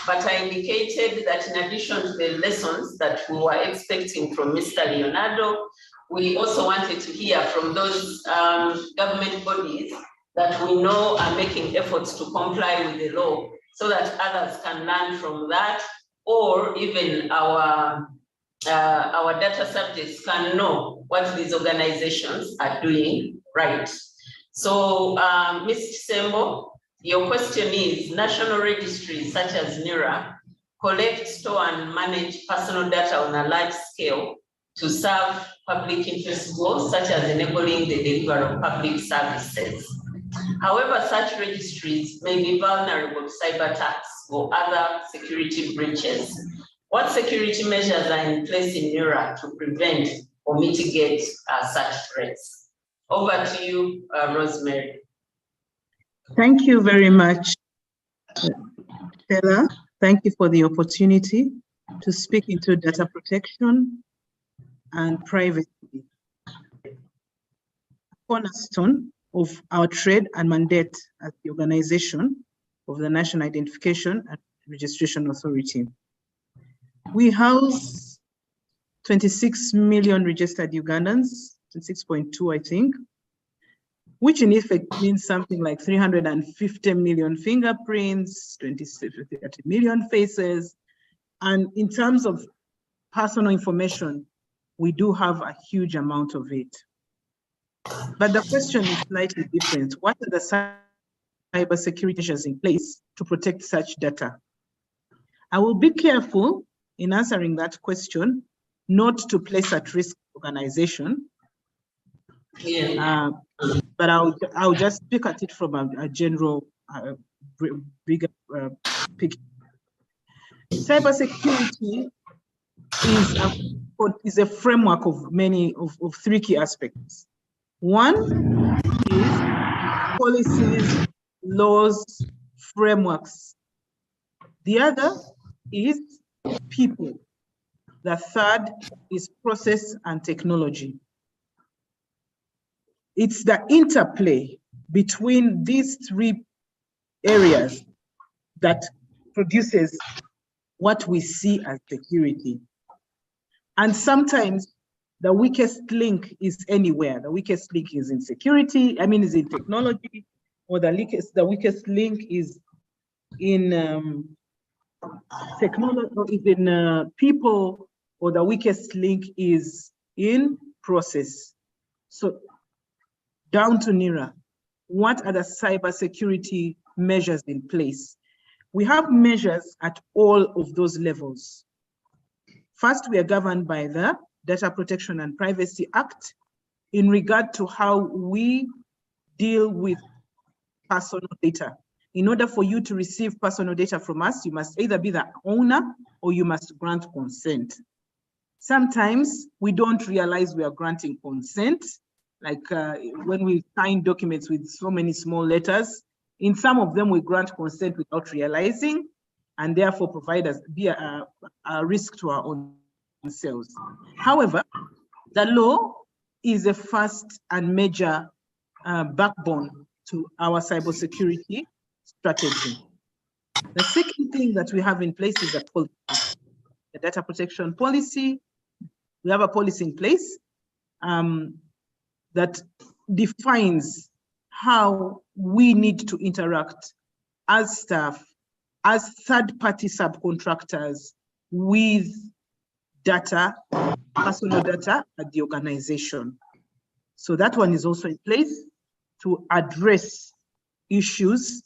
but I indicated that in addition to the lessons that we were expecting from Mr. Leonardo, we also wanted to hear from those government bodies that we know are making efforts to comply with the law so that others can learn from that, or even our data subjects can know what these organizations are doing right. So, Ms. Kisembo, Your question is, national registries such as NIRA collect, store, and manage personal data on a large scale to serve public interest goals, such as enabling the delivery of public services. However, such registries may be vulnerable to cyber attacks or other security breaches. What security measures are in place in NIRA to prevent or mitigate such threats? Over to you, Rosemary. Thank you very much, Stella. Thank you for the opportunity to speak into data protection and privacy. Cornerstone of our trade and mandate as the organization of the National Identification and Registration Authority. We house 26 million registered Ugandans, 26.2, I think, which in effect means something like 350 million fingerprints, 30 million faces. And in terms of personal information, we do have a huge amount of it. But the question is slightly different. What are the cybersecurity measures in place to protect such data? I will be careful in answering that question, not to place at risk organization. Yeah. But I'll just speak at it from a general, bigger picture. Cybersecurity is a framework of of three key aspects. One is policies, laws, frameworks. The other is people. The third is process and technology. It's the interplay between these three areas that produces what we see as security. And sometimes the weakest link is anywhere. The weakest link is in security, is in technology, or the weakest link is in technology, or is in people, or the weakest link is in process. So down to NIRA, what are the cybersecurity measures in place? We have measures at all of those levels. First, we are governed by the Data Protection and Privacy Act in regard to how we deal with personal data. In order for you to receive personal data from us, you must either be the owner or you must grant consent. Sometimes we don't realize we are granting consent, like when we sign documents with so many small letters. In some of them, we grant consent without realizing, and therefore provide us be a risk to our own selves. However, the law is a first and major backbone to our cybersecurity strategy. The second thing that we have in place is a policy, the data protection policy. We have a policy in place that defines how we need to interact as staff, as third-party subcontractors with data, personal data at the organization. So that one is also in place to address issues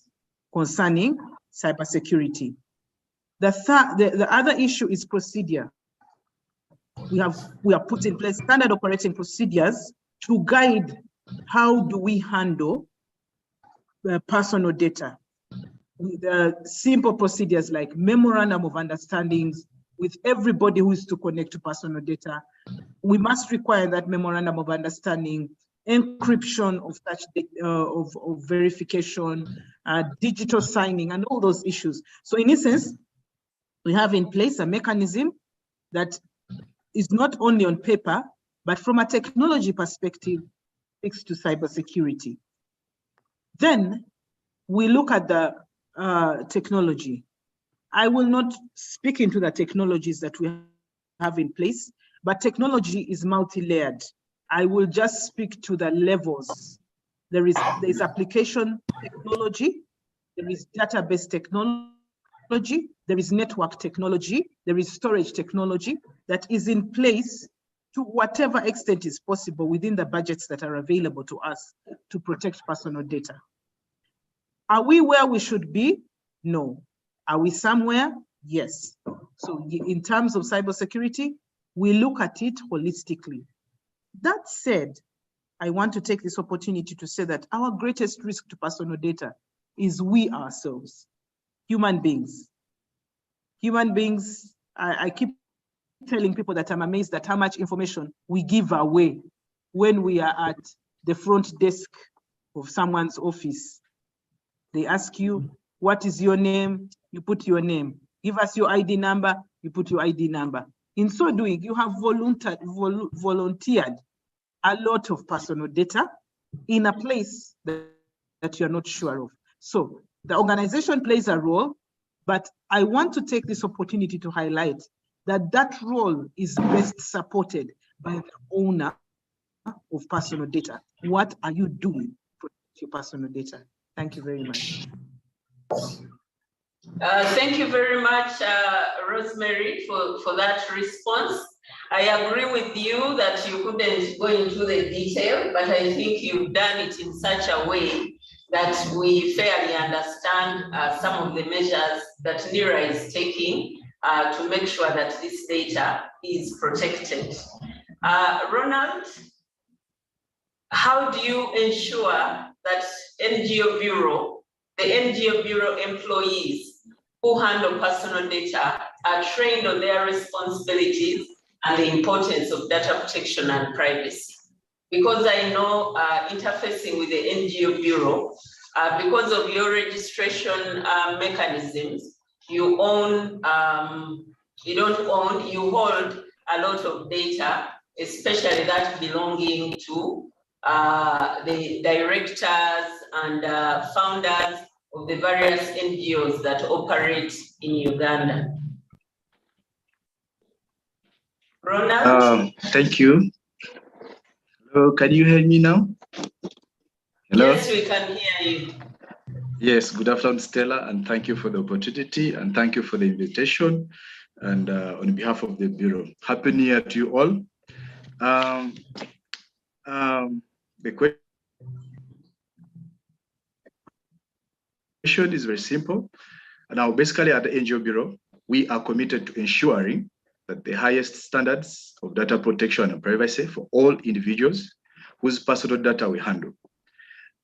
concerning cybersecurity. The other issue is procedure. We have put in place standard operating procedures to guide how do we handle personal data. With simple procedures like memorandum of understandings with everybody who is to connect to personal data. We must require that memorandum of understanding, encryption of such of verification, digital signing, and all those issues. So in essence, we have in place a mechanism that is not only on paper, but from a technology perspective, speaks to cybersecurity. Then we look at the technology. I will not speak into the technologies that we have in place, but technology is multi-layered. I will just speak to the levels. There is application technology, there is database technology, there is network technology, there is storage technology that is in place to whatever extent is possible within the budgets that are available to us to protect personal data. Are we where we should be? No. Are we somewhere? Yes. So in terms of cybersecurity, we look at it holistically. That said, I want to take this opportunity to say that our greatest risk to personal data is we ourselves, human beings. Human beings, I keep telling people that I'm amazed at how much information we give away when we are at the front desk of someone's office. They ask you, what is your name? You put your name. Give us your ID number, you put your ID number. In so doing, you have volunteered a lot of personal data in a place that you're not sure of. So the organization plays a role, but I want to take this opportunity to highlight that that role is best supported by the owner of personal data. What are you doing to protect your personal data? Thank you very much. Thank you very much, Rosemary, for that response. I agree with you that you couldn't go into the detail, but I think you've done it in such a way that we fairly understand some of the measures that NIRA is taking to make sure that this data is protected. Ronald, how do you ensure that the NGO Bureau employees who handle personal data are trained on their responsibilities and the importance of data protection and privacy? Because I know interfacing with the NGO Bureau, because of your registration mechanisms, you hold a lot of data, especially that belonging to the directors and founders of the various NGOs that operate in Uganda. Ronald? Thank you. Hello, can you hear me now? Hello? Yes, we can hear you. Yes, good afternoon, Stella, and thank you for the opportunity and thank you for the invitation. And on behalf of the Bureau, Happy New Year to you all. The question is very simple. Now, basically at the NGO Bureau, we are committed to ensuring that the highest standards of data protection and privacy for all individuals whose personal data we handle.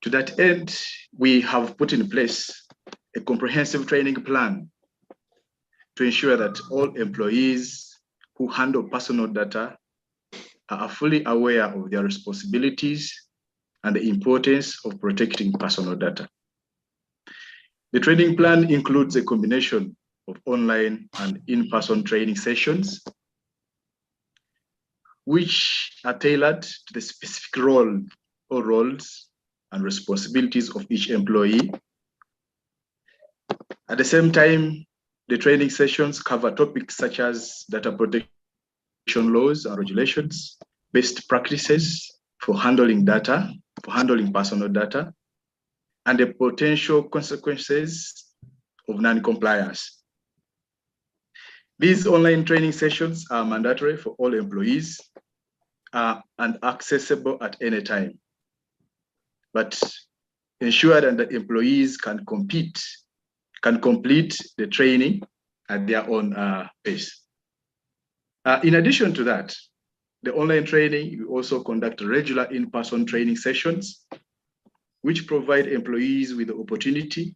To that end, we have put in place a comprehensive training plan to ensure that all employees who handle personal data are fully aware of their responsibilities and the importance of protecting personal data. The training plan includes a combination of online and in-person training sessions, which are tailored to the specific role or roles and responsibilities of each employee. At the same time, the training sessions cover topics such as data protection laws and regulations, best practices for handling data, for handling personal data, and the potential consequences of non-compliance. These online training sessions are mandatory for all employees and accessible at any time, but ensure that the employees can complete the training at their own pace. In addition to that, the online training, we also conduct regular in-person training sessions, which provide employees with the opportunity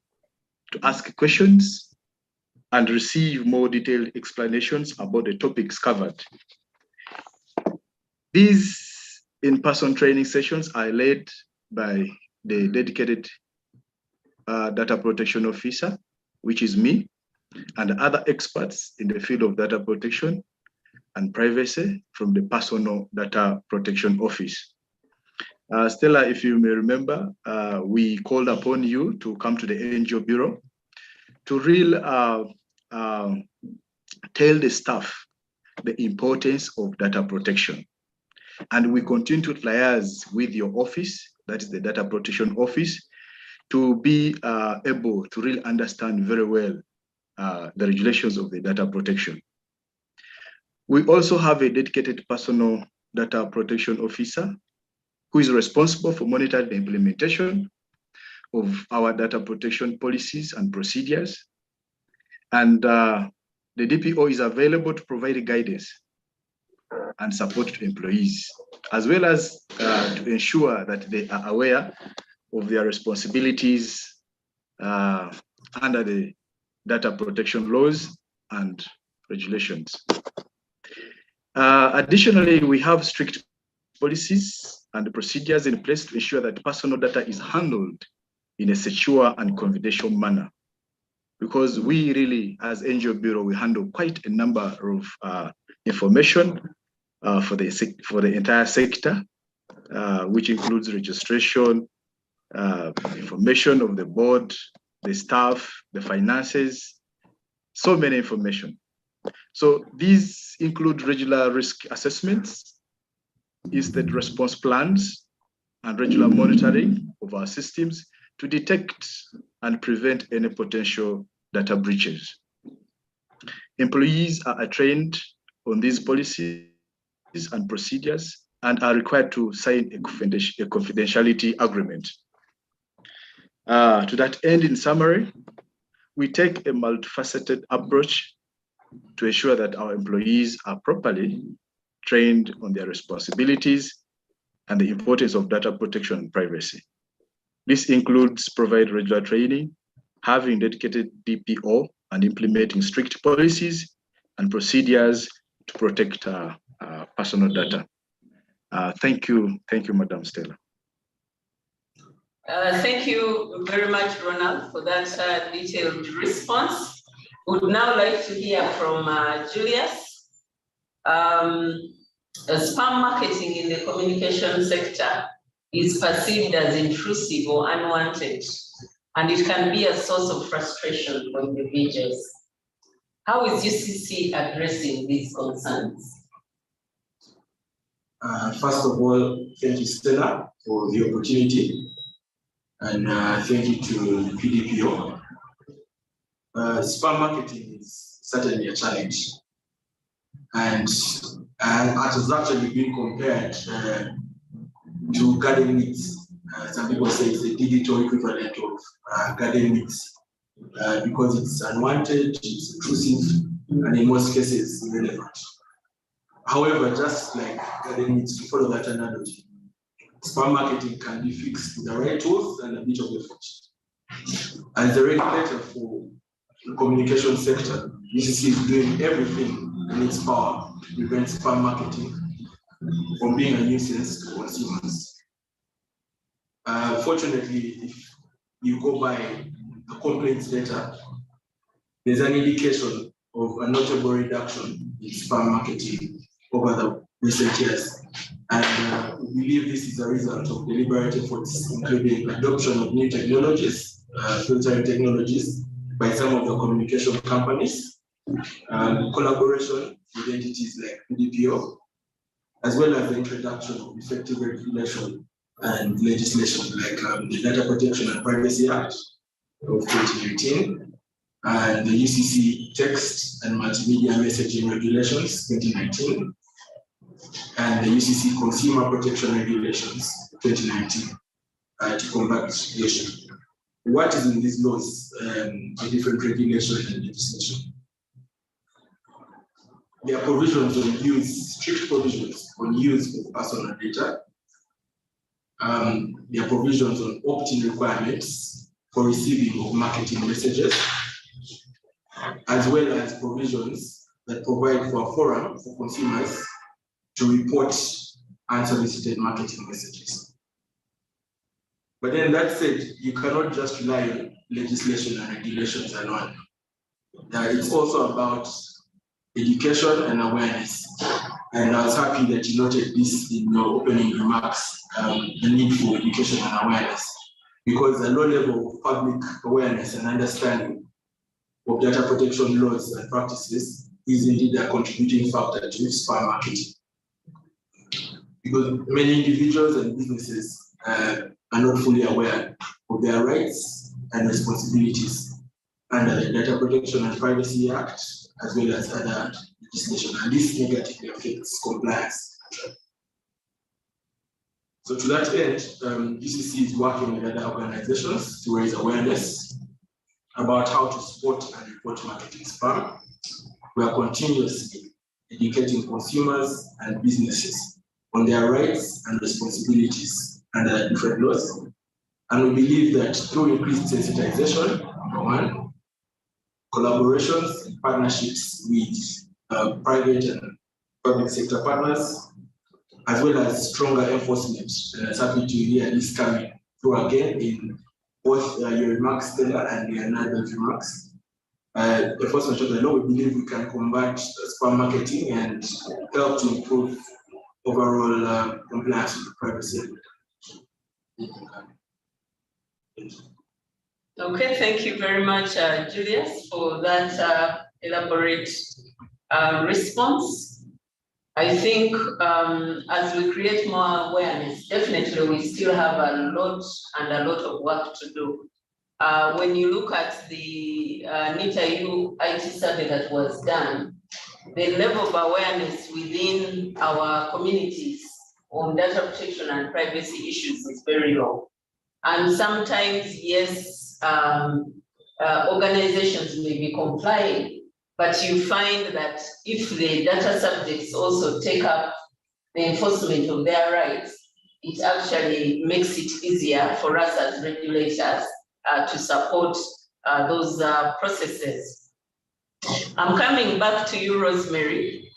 to ask questions and receive more detailed explanations about the topics covered. These in-person training sessions are led by the dedicated data protection officer, which is me, and other experts in the field of data protection and privacy from the Personal Data Protection Office. Stella, if you may remember, we called upon you to come to the NGO Bureau to really tell the staff the importance of data protection. And we continue to liaise with your office, that is the Data Protection Office, to be able to really understand very well the regulations of the data protection. We also have a dedicated Personal Data Protection Officer who is responsible for monitoring the implementation of our data protection policies and procedures. And the DPO is available to provide guidance and support to employees, as well as to ensure that they are aware of their responsibilities under the data protection laws and regulations. Additionally, we have strict policies and procedures in place to ensure that personal data is handled in a secure and confidential manner. Because we really, as NGO Bureau, we handle quite a number of information for the entire sector, which includes registration, information of the board, the staff, the finances, so many information. So these include regular risk assessments, incident response plans, and regular monitoring of our systems to detect and prevent any potential data breaches. Employees are trained on these policies and procedures and are required to sign a confidentiality agreement. To that end, in summary, we take a multifaceted approach to ensure that our employees are properly trained on their responsibilities and the importance of data protection and privacy. This includes providing regular training, having dedicated DPO, and implementing strict policies and procedures to protect personal data. Thank you, Madam Stella. Thank you very much, Ronald, for that detailed response. Would now like to hear from Julius. Spam marketing in the communication sector is perceived as intrusive or unwanted, and it can be a source of frustration for individuals. How is UCC addressing these concerns? First of all, thank you, Stella, for the opportunity, and thank you to the PDPO. Spam marketing is certainly a challenge, and it has actually been compared to garden meats. Some people say it's the digital equivalent of garden meats because it's unwanted, it's intrusive, and in most cases, irrelevant. However, just like garden meats, to follow that analogy, spam marketing can be fixed with the right tools and a bit of effort. As the regulator for the communication sector, UCC is doing everything in its power to prevent spam marketing from being a nuisance to consumers. Fortunately, if you go by the complaints data, there's an indication of a notable reduction in spam marketing over the recent years. And we believe this is a result of deliberate efforts, including adoption of new technologies, filtering technologies by some of the communication companies, collaboration with entities like PDPO, as well as the introduction of effective regulation and legislation like the Data Protection and Privacy Act of 2019 and the UCC Text and Multimedia Messaging Regulations 2019 and the UCC Consumer Protection Regulations 2019 to combat the issue. What is in these laws, the different regulations and legislation? There are provisions on use, strict provisions on use of personal data. There are provisions on opt-in requirements for receiving of marketing messages, as well as provisions that provide for a forum for consumers to report unsolicited marketing messages. But then that said, you cannot just rely on legislation and regulations alone. It's also about education and awareness. And I was happy that you noted this in your opening remarks, the need for education and awareness, because the low level of public awareness and understanding of data protection laws and practices is indeed a contributing factor to spam marketing. Because many individuals and businesses are not fully aware of their rights and responsibilities under the Data Protection and Privacy Act, as well as other legislation, and this negatively affects compliance. So to that end, GCC is working with other organizations to raise awareness about how to spot and report marketing spam. We are continuously educating consumers and businesses on their rights and responsibilities under different laws. And we believe that through increased sensitization, number one, collaborations and partnerships with private and public sector partners, as well as stronger enforcement. And I'm happy to hear this coming through again in both your remarks, Stella, and Leonardo's remarks. Enforcement of the law, we believe we can combat spam marketing and help to improve overall compliance with the privacy. Okay, thank you very much, Julius, for that elaborate response. I think as we create more awareness, definitely we still have a lot of work to do. When you look at the NITA-U IT survey that was done, the level of awareness within our communities on data protection and privacy issues is very low. And sometimes, yes, organizations may be complying, but you find that if the data subjects also take up the enforcement of their rights, it actually makes it easier for us as regulators to support those processes. I'm coming back to you, Rosemary.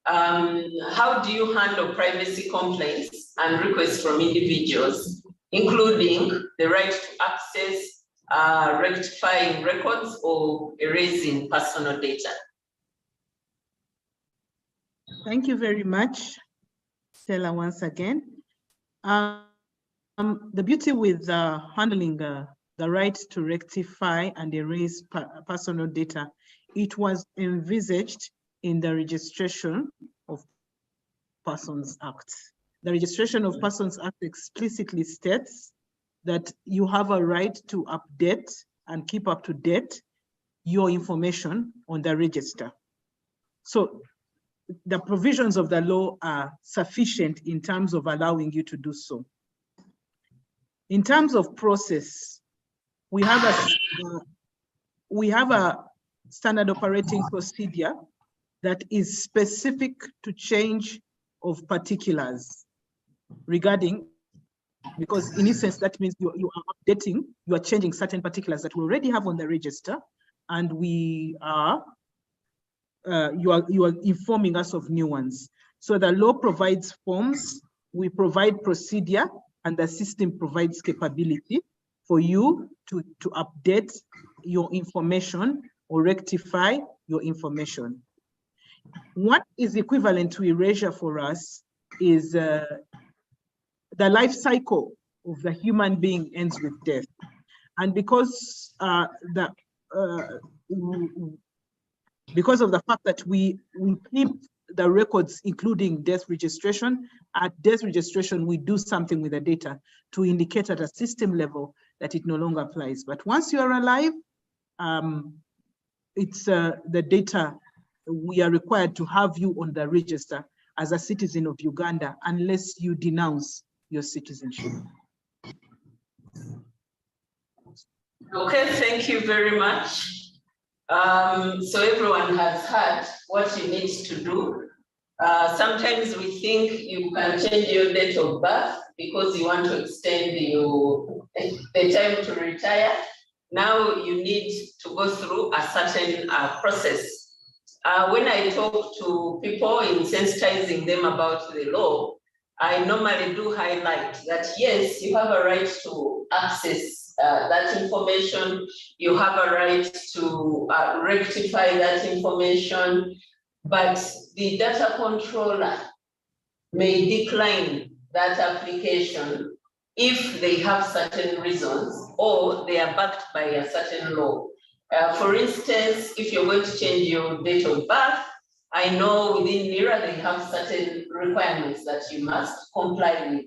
How do you handle privacy complaints and requests from individuals, including the right to access, rectifying records, or erasing personal data? Thank you very much, Stella, once again. The beauty with handling the right to rectify and erase personal data, it was envisaged in the Registration of Persons Act. The Registration of Persons Act explicitly states that you have a right to update and keep up to date your information on the register. So the provisions of the law are sufficient in terms of allowing you to do so. In terms of process, we have a standard operating procedure that is specific to change of particulars regarding, because in essence, that means you are updating, you are changing certain particulars that we already have on the register, and we are, you are informing us of new ones. So the law provides forms, we provide procedure, and the system provides capability for you to update your information or rectify your information. What is equivalent to erasure for us is the life cycle of the human being ends with death. And because because of the fact that we keep the records, including death registration, at death registration, we do something with the data to indicate at a system level that it no longer applies. But once you are alive, it's the data, we are required to have you on the register as a citizen of Uganda unless you denounce your citizenship. Okay, thank you very much. So everyone has heard what you need to do. Sometimes we think you can change your date of birth because you want to extend the time to retire. Now you need to go through a certain process. When I talk to people in sensitizing them about the law, I normally do highlight that yes, you have a right to access that information, you have a right to rectify that information, but the data controller may decline that application if they have certain reasons or they are backed by a certain law. For instance, if you're going to change your date of birth, I know within NIRA they have certain requirements that you must comply with.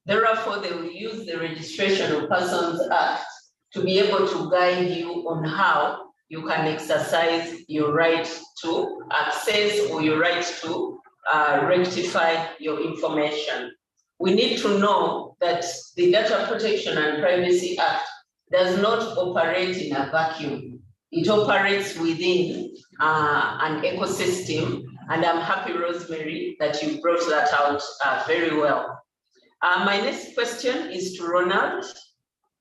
Therefore, they will use the Registration of Persons Act to be able to guide you on how you can exercise your right to access or your right to rectify your information. we need to know that the Data Protection and Privacy Act does not operate in a vacuum. It operates within an ecosystem, and I'm happy, Rosemary, that you brought that out very well. My next question is to Ronald.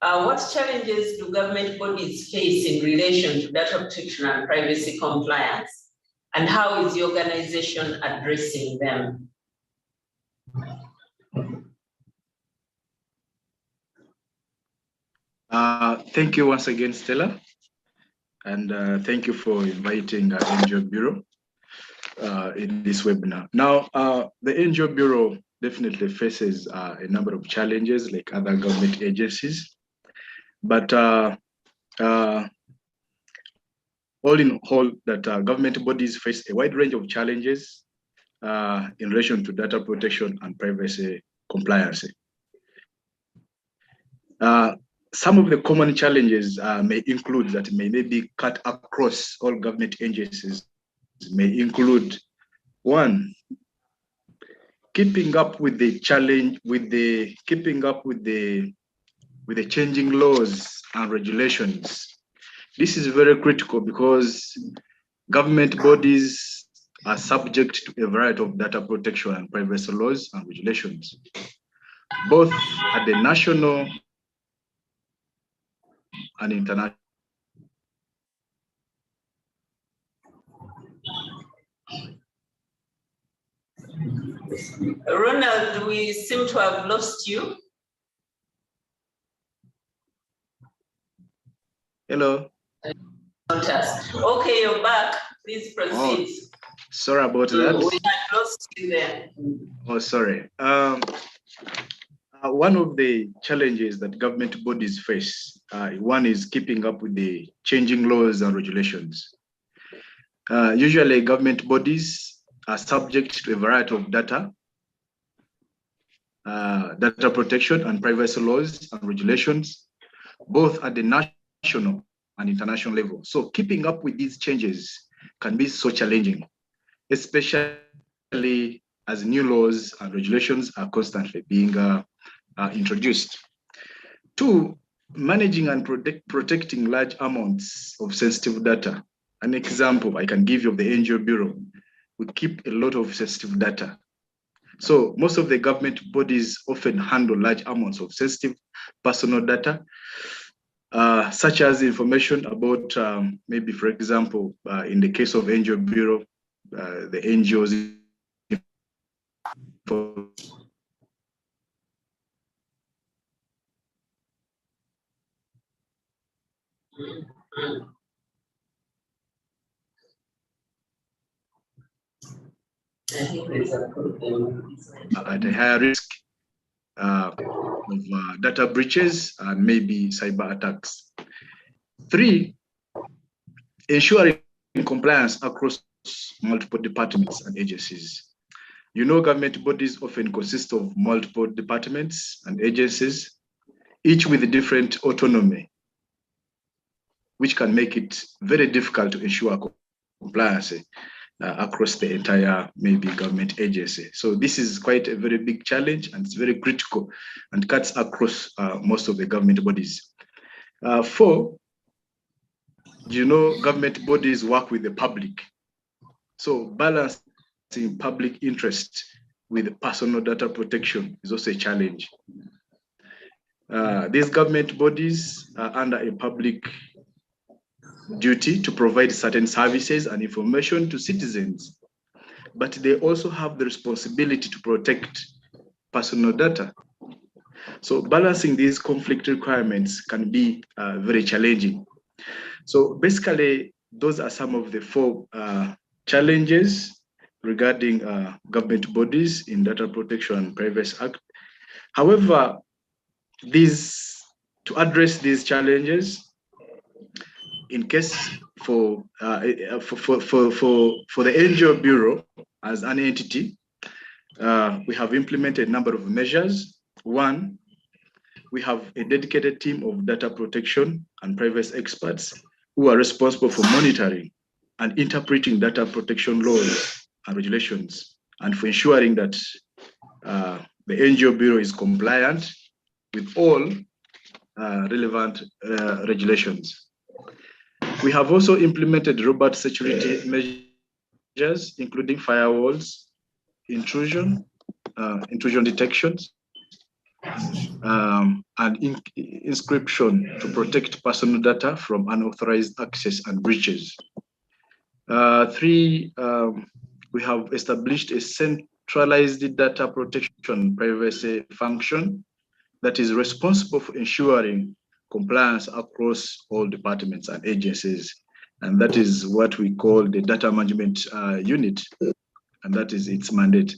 What challenges do government bodies face in relation to data protection and privacy compliance? And how is the organization addressing them? Thank you once again, Stella. And thank you for inviting the NGO Bureau in this webinar. Now, the NGO Bureau definitely faces a number of challenges like other government agencies. But all in all, that government bodies face a wide range of challenges in relation to data protection and privacy compliance. Some of the common challenges may include that may maybe cut across all government agencies, may include one, keeping up with the challenge, keeping up with the changing laws and regulations. This is very critical because government bodies are subject to a variety of data protection and privacy laws and regulations, both at the national and international. Ronald, we seem to have lost you. Hello. Okay, you're back. Please proceed. Oh, sorry about that. We had lost you there. Oh, sorry. One of the challenges that government bodies face, one is keeping up with the changing laws and regulations. Usually, government bodies are subject to a variety of data protection and privacy laws and regulations, both at the national and international level. So keeping up with these changes can be so challenging, especially as new laws and regulations are constantly being introduced. Two, managing and protecting large amounts of sensitive data. An example I can give you of the NGO Bureau, we keep a lot of sensitive data. So most of the government bodies often handle large amounts of sensitive personal data, such as information about, maybe, for example, in the case of NGO Bureau, the NGOs for at a higher risk of data breaches and maybe cyber attacks. Three, ensuring compliance across multiple departments and agencies. You know, government bodies often consist of multiple departments and agencies, each with a different autonomy, which can make it very difficult to ensure compliance across the entire maybe government agency. So this is quite a very big challenge, and it's very critical and cuts across most of the government bodies. Four, you know, government bodies work with the public. So balancing public interest with personal data protection is also a challenge. These government bodies are under a public duty to provide certain services and information to citizens, but they also have the responsibility to protect personal data. So balancing these conflict requirements can be very challenging. So basically, those are some of the four challenges regarding government bodies in Data Protection and Privacy Act. However, to address these challenges, in case for the NGO Bureau as an entity, we have implemented a number of measures. One, we have a dedicated team of data protection and privacy experts who are responsible for monitoring and interpreting data protection laws and regulations, and for ensuring that the the NGO Bureau is compliant with all relevant regulations. We have also implemented robust security measures, including firewalls, intrusion detections, and inscription to protect personal data from unauthorized access and breaches. Three, we have established a centralized data protection privacy function that is responsible for ensuring compliance across all departments and agencies. And that is what we call the data management unit, and that is its mandate.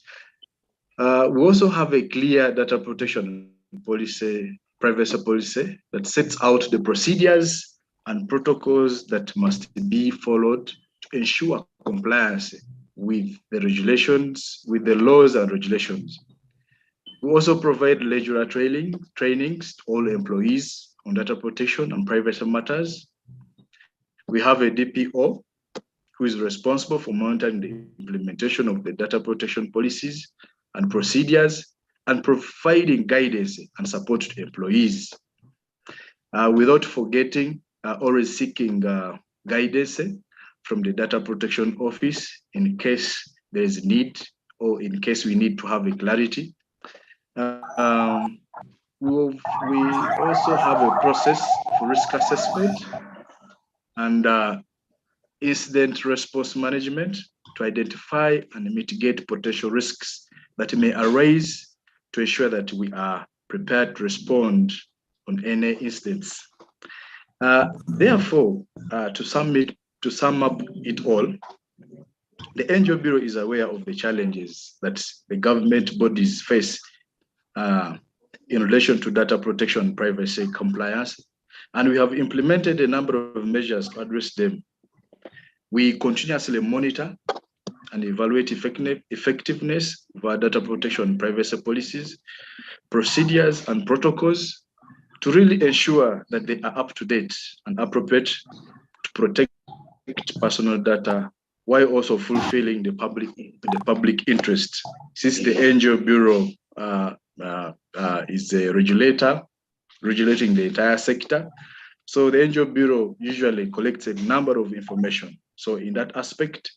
We also have a clear data protection policy, privacy policy, that sets out the procedures and protocols that must be followed to ensure compliance with the regulations, with the laws and regulations. We also provide regular trainings to all employees on data protection and privacy matters. We have a DPO who is responsible for monitoring the implementation of the data protection policies and procedures and providing guidance and support to employees. Without forgetting, always seeking guidance from the Data Protection Office in case there is need or in case we need to have a clarity. We also have a process for risk assessment and incident response management to identify and mitigate potential risks that may arise to ensure that we are prepared to respond on any instance. Therefore, to sum up it all, the NGO Bureau is aware of the challenges that the government bodies face in relation to data protection and privacy compliance, and we have implemented a number of measures to address them. We continuously monitor and evaluate effectiveness of our data protection and privacy policies, procedures, and protocols to really ensure that they are up to date and appropriate to protect personal data while also fulfilling the public interest. Since the NGO Bureau is a regulator, regulating the entire sector, so the NGO Bureau usually collects a number of information. So in that aspect,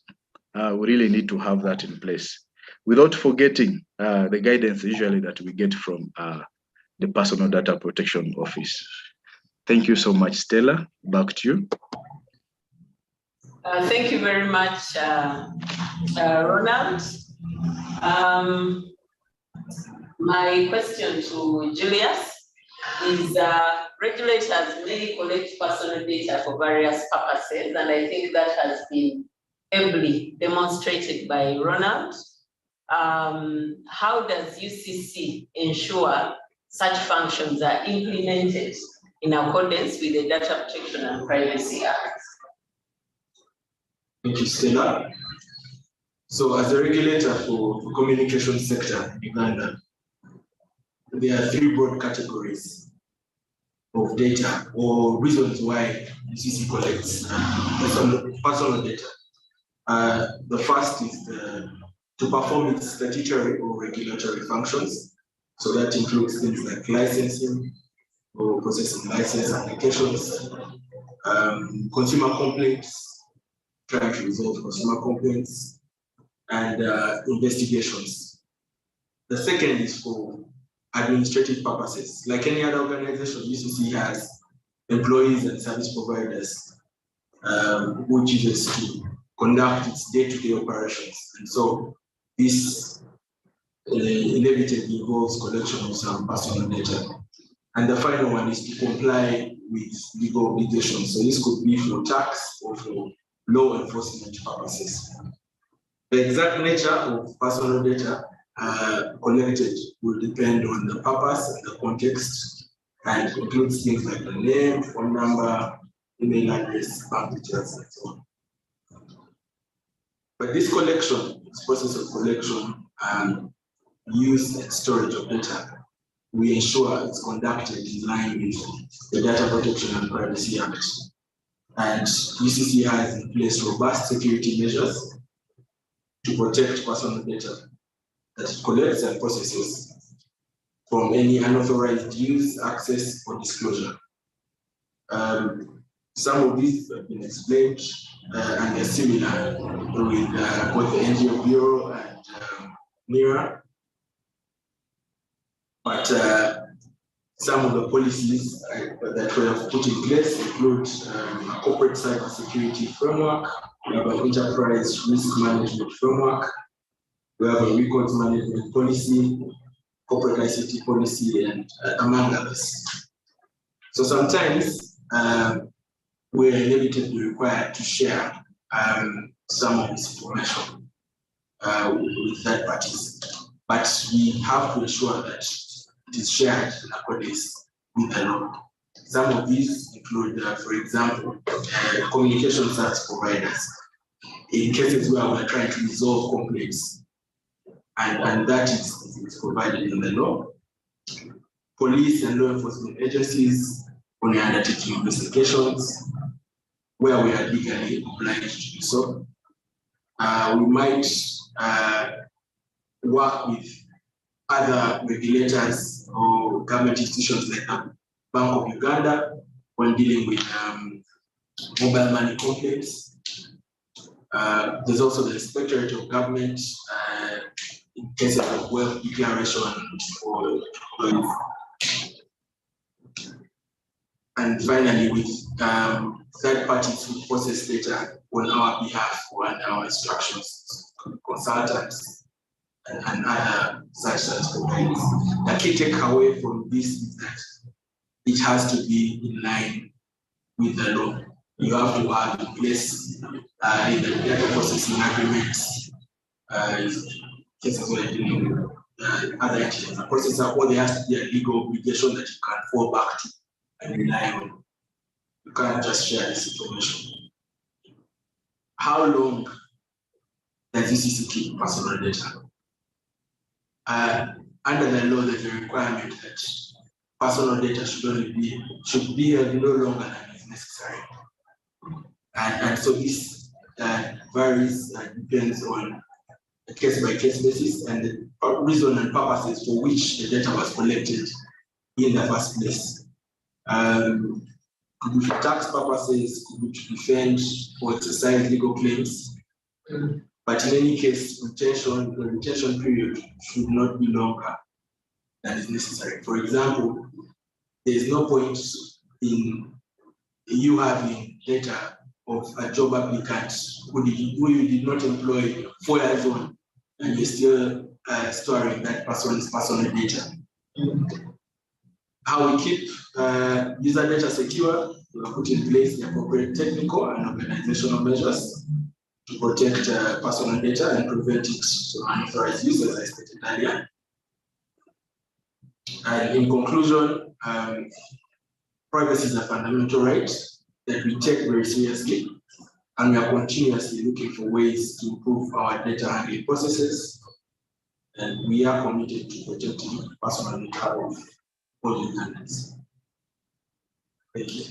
we really need to have that in place, without forgetting the guidance usually that we get from the Personal Data Protection Office. Thank you so much, Stella. Back to you. Thank you very much, Ronald. My question to Julius is regulators may collect personal data for various purposes, and I think that has been ably demonstrated by Ronald. How does UCC ensure such functions are implemented in accordance with the Data Protection and Privacy Act? Thank you, Stella. So as a regulator for the communication sector in Uganda, there are three broad categories of data or reasons why UCC collects personal data. The first is to perform its statutory or regulatory functions. So that includes things like licensing or processing license applications, consumer complaints, trying to resolve consumer complaints, and investigations. The second is for administrative purposes. Like any other organization, UCC has employees and service providers, which is to conduct its day-to-day operations. And so this inevitably involves collection of some personal data. And the final one is to comply with legal obligations. So this could be for tax or for law enforcement purposes. The exact nature of personal data collected will depend on the purpose and the context, and includes things like the name, phone number, email address, bank details, and so on. But this collection, this process of collection and use and storage of data, we ensure it's conducted in line with the Data Protection and Privacy Act. And UCC has in place robust security measures to protect personal data that it collects and processes, from any unauthorized use, access, or disclosure. Some of these have been explained and they're similar with both the NGO Bureau and NERA. But some of the policies that we have put in place include a corporate cybersecurity framework, we have an enterprise risk management framework, we have a records management policy, corporate ICT policy, and among others. So sometimes we are inevitably required to share some of this information with third parties, but we have to ensure that it is shared in accordance with the law. Some of these include, for example, communication service providers in cases where we are trying to resolve complaints, and that is provided in the law. Police and law enforcement agencies when undertaking investigations where we are legally obliged to do so. We might work with other regulators or government institutions like the Bank of Uganda when dealing with mobile money complaints. There's also the Inspectorate of Government in cases of wealth declaration for employees. And finally, with third parties who process data on our behalf or under our instructions, consultants, and other such providers. The key takeaway from this is that it has to be in line with the law. You have to have in place in the data processing agreements, cases where you're dealing with other entities, the processor, or there has to be a legal obligation that you can fall back to and rely on. You can't just share this information. How long does this keep personal data? Under the law, there's a requirement that personal data should be no longer than is necessary. And so this varies and depends on a case-by-case basis and the reason and purposes for which the data was collected in the first place. Could be for tax purposes, could be to defend or exercise legal claims. But in any case, the retention period should not be longer than is necessary. For example, there is no point in you having data of a job applicant who you did not employ 4 years on, and you're still storing that person's personal data. How we keep user data secure, we have put in place the appropriate technical and organizational measures to protect personal data and prevent it from unauthorized use, as I stated earlier. And in conclusion, privacy is a fundamental right that we take very seriously, and we are continuously looking for ways to improve our data handling processes, and we are committed to protecting personal data of all Ugandans. Thank you.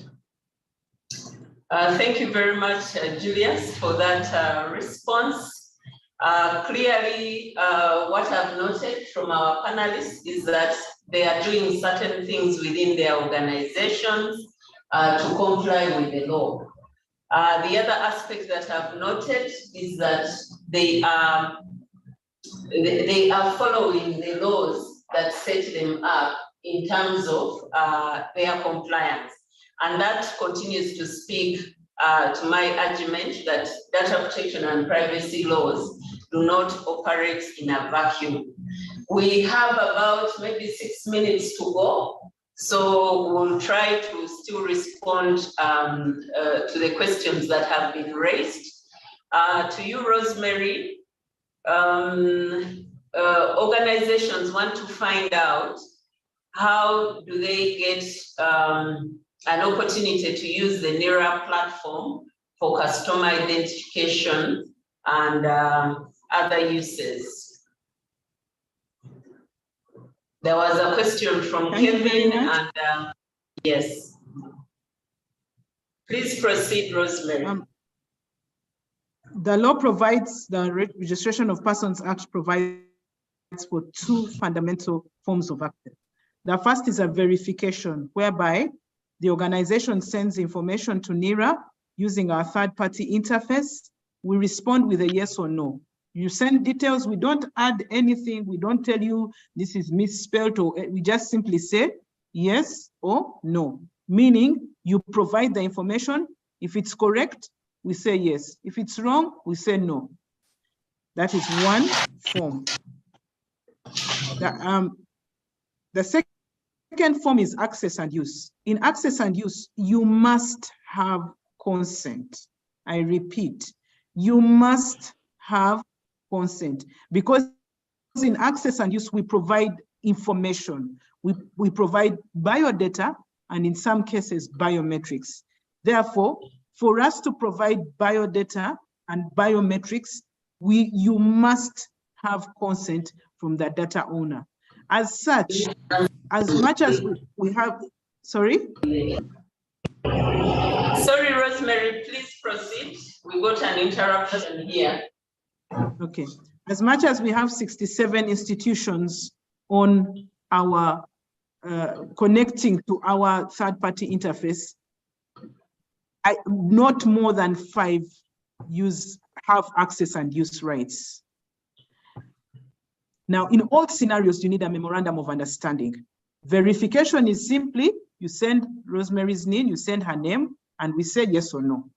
Thank you very much, Julius, for that response. Clearly, what I've noted from our panelists is that they are doing certain things within their organizations to comply with the law. The other aspect that I've noted is that they are following the laws that set them up in terms of their compliance. And that continues to speak to my argument that data protection and privacy laws do not operate in a vacuum. We have about maybe 6 minutes to go, so we'll try to still respond to the questions that have been raised. To you, Rosemary, organizations want to find out how do they get an opportunity to use the NERA platform for customer identification and other uses. There was a question from Kevin, and yes. Please proceed, Rosemary. The law provides, the Registration of Persons Act provides for 2 fundamental forms of access. The first is a verification, whereby the organization sends information to NERA using our third-party interface. We respond with a yes or no. You send details, we don't add anything, we don't tell you this is misspelled, or we just simply say yes or no, meaning you provide the information. If it's correct, we say yes. If it's wrong, we say no. That is one form. The second form is access and use. In access and use, you must have consent. I repeat, you must have consent, because in access and use, we provide information. We provide biodata, and in some cases, biometrics. Therefore, for us to provide biodata and biometrics, you must have consent from the data owner. As such, as much as we have, sorry? Sorry, Rosemary, please proceed. We got an interruption here. Okay. As much as we have 67 institutions on our connecting to our third-party interface, not more than 5 have access and use rights. Now, in all scenarios, you need a memorandum of understanding. Verification is simply, you send Rosemary's name, you send her name, and we say yes or no.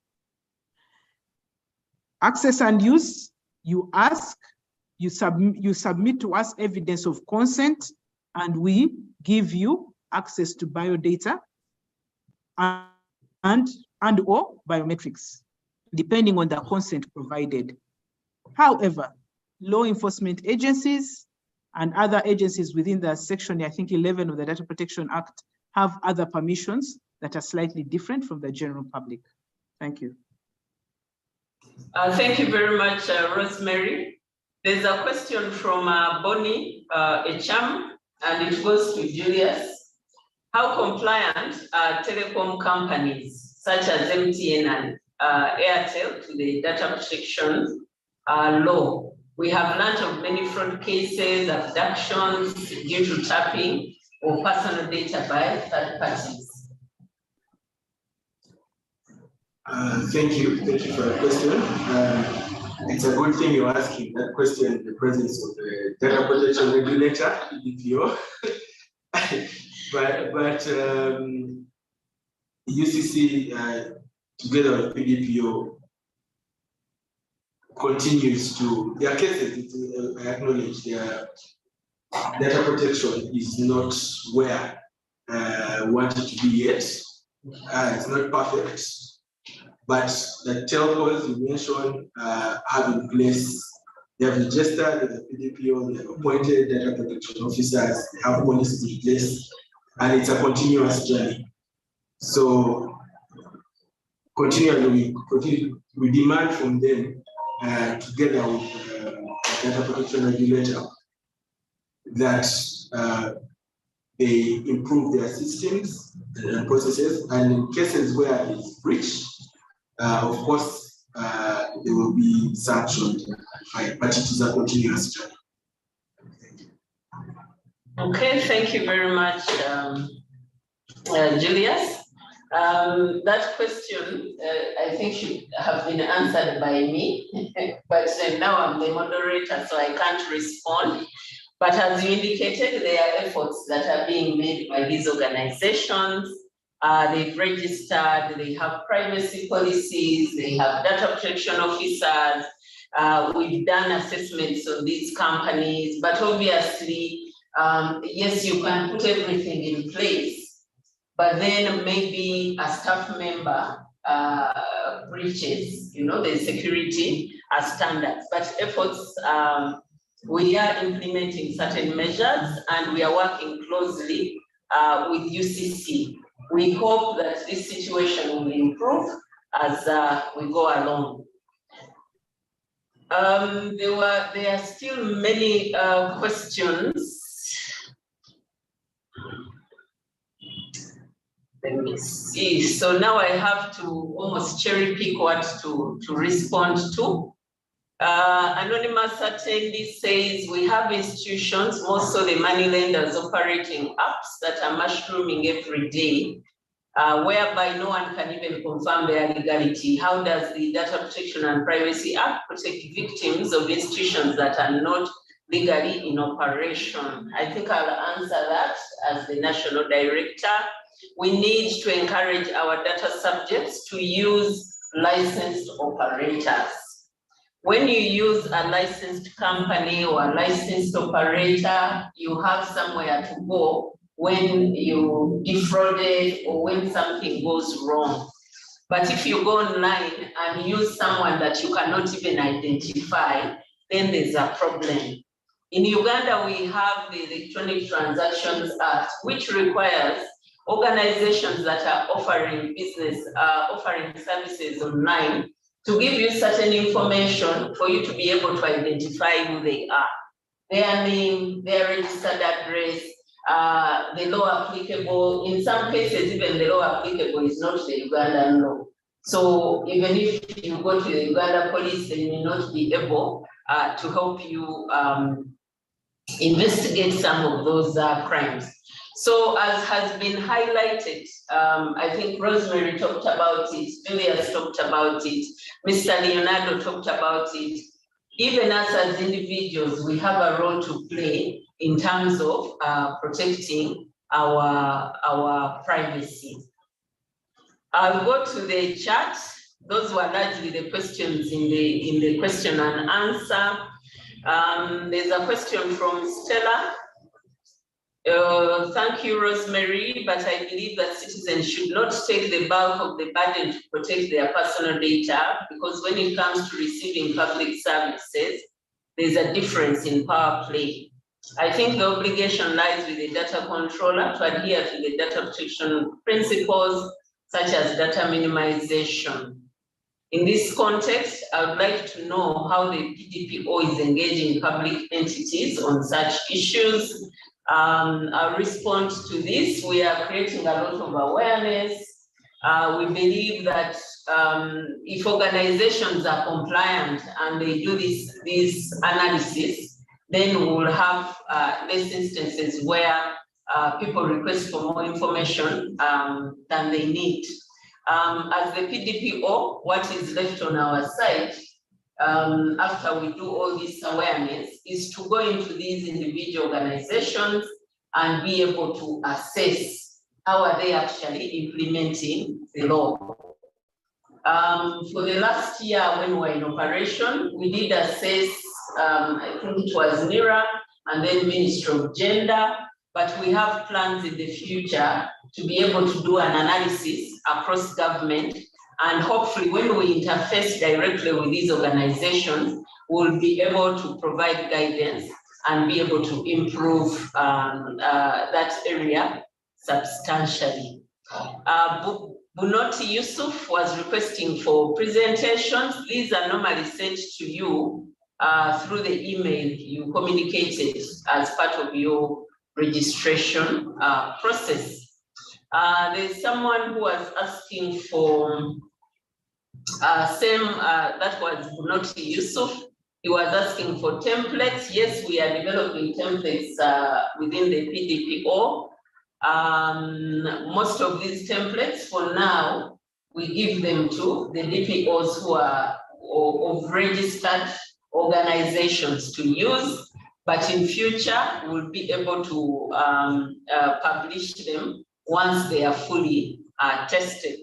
Access and use, you ask, you submit to us evidence of consent, and we give you access to biodata and or biometrics, depending on the consent provided. However, law enforcement agencies and other agencies within the section, I think 11 of the Data Protection Act, have other permissions that are slightly different from the general public. Thank you. Thank you very much, Rosemary. There's a question from Bonnie Echam, and it goes to Julius. How compliant are telecom companies such as MTN and Airtel to the data protection law? We have learned of many fraud cases, abductions due to tapping or personal data by third parties. Thank you for the question. It's a good thing you're asking that question in the presence of the data protection regulator, DPO. but UCC, together with PDPO, continues to, there are cases, I acknowledge, their data protection is not where we want it to be yet. It's not perfect. But the telcos you mentioned have in place, they have registered with the PDPO, they have appointed data protection officers, they have policies in place, and it's a continuous journey. So continually, we demand from them, together with the data protection regulator, that they improve their systems and processes, and in cases where there is breach, of course, they will be sanctioned, but it is a continuous journey. Okay, thank you very much, Julius. That question, I think, should have been answered by me, but now I'm the moderator, so I can't respond. But as you indicated, there are efforts that are being made by these organizations. They've registered, they have privacy policies, they have data protection officers. We've done assessments on these companies, but obviously, yes, you can put everything in place, but then maybe a staff member breaches, the security standards. But efforts, we are implementing certain measures, and we are working closely with UCC. We hope that this situation will improve as we go along. There are still many questions. Let me see. So now I have to almost cherry pick what to respond to. Anonymous attendee says we have institutions, most of the money lenders operating apps that are mushrooming every day, whereby no one can even confirm their legality. How does the Data Protection and Privacy Act protect victims of institutions that are not legally in operation? I think I'll answer that as the National Director. We need to encourage our data subjects to use licensed operators. When you use a licensed company or a licensed operator, you have somewhere to go when you defrauded or when something goes wrong. But if you go online and use someone that you cannot even identify, then there's a problem. In Uganda, we have the Electronic Transactions Act, which requires organizations that are offering offering services online to give you certain information for you to be able to identify who they are. Their name, their registered address, the law applicable. In some cases, even the law applicable is not the Ugandan law. So even if you go to the Uganda police, they may not be able to help you investigate some of those crimes. So as has been highlighted, I think Rosemary talked about it, Julius talked about it, Mr. Leonardo talked about it. Even us as individuals, we have a role to play in terms of protecting our privacy. I'll go to the chat. Those were largely the questions in the question and answer. There's a question from Stella. Thank you, Rosemary, but I believe that citizens should not take the bulk of the burden to protect their personal data, because when it comes to receiving public services, there's a difference in power play. I think the obligation lies with the data controller to adhere to the data protection principles, such as data minimization. In this context, I would like to know how the PDPO is engaging public entities on such issues. I'll respond to this. We are creating a lot of awareness. We believe that if organizations are compliant and they do this analysis, then we will have less instances where people request for more information than they need. As the PDPO, what is left on our side after we do all this awareness is to go into these individual organizations and be able to assess how are they actually implementing the law. For the last year when we were in operation, we did assess, I think it was NIRA and then Ministry of Gender, but we have plans in the future to be able to do an analysis across government, and hopefully when we interface directly with these organizations, we'll be able to provide guidance and be able to improve that area substantially. Bunoti Yusuf was requesting for presentations. These are normally sent to you through the email you communicated as part of your registration process. There's someone who was asking for that was Bunoti Yusuf. He was asking for templates. Yes, we are developing templates within the PDPO. Most of these templates for now, we give them to the DPOs who are of registered organizations to use, but in future, we'll be able to publish them once they are fully tested.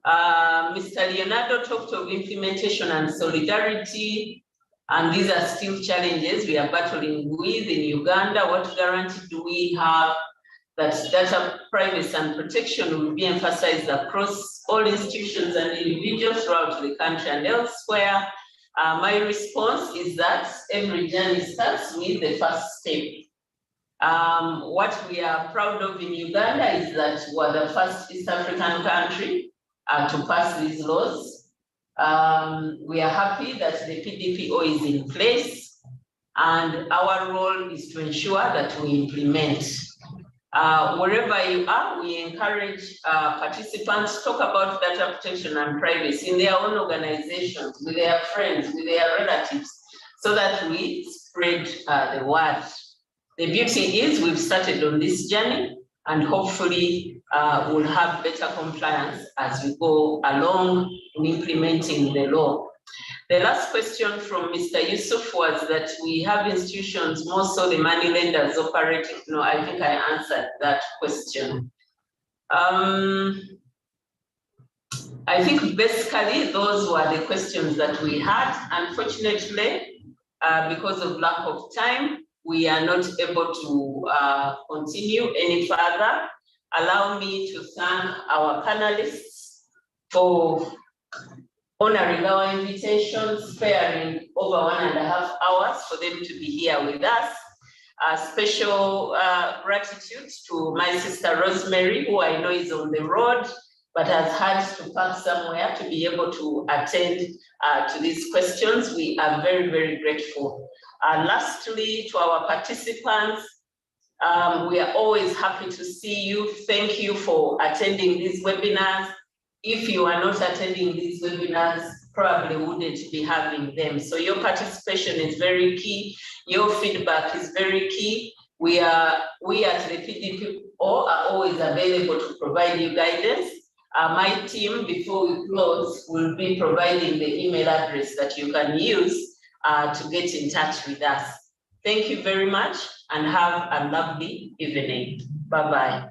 Mr. Leonardo talked of implementation and solidarity, and these are still challenges we are battling with in Uganda. What guarantee do we have that data privacy and protection will be emphasized across all institutions and individuals throughout the country and elsewhere? My response is that every journey starts with the first step. What we are proud of in Uganda is that we're the first East African country to pass these laws. We are happy that the PDPO is in place, and our role is to ensure that we implement. Wherever you are, we encourage participants to talk about data protection and privacy in their own organizations, with their friends, with their relatives, so that we spread the word. The beauty is we've started on this journey, and hopefully we'll have better compliance as we go along in implementing the law. The last question from Mr. Yusuf was that we have institutions, more so the money lenders operating. No, I think I answered that question. I think basically those were the questions that we had. Unfortunately, because of lack of time, we are not able to continue any further. Allow me to thank our panelists for honoring our invitation, sparing over 1.5 hours for them to be here with us. A special gratitude to my sister Rosemary, who I know is on the road, but has had to park somewhere to be able to attend to these questions. We are very, very grateful. Lastly, to our participants, we are always happy to see you. Thank you for attending these webinars. If you are not attending these webinars, probably wouldn't be having them. So your participation is very key. Your feedback is very key. We at the PDP are always available to provide you guidance. My team, before we close, will be providing the email address that you can use to get in touch with us. Thank you very much and have a lovely evening. Bye-bye.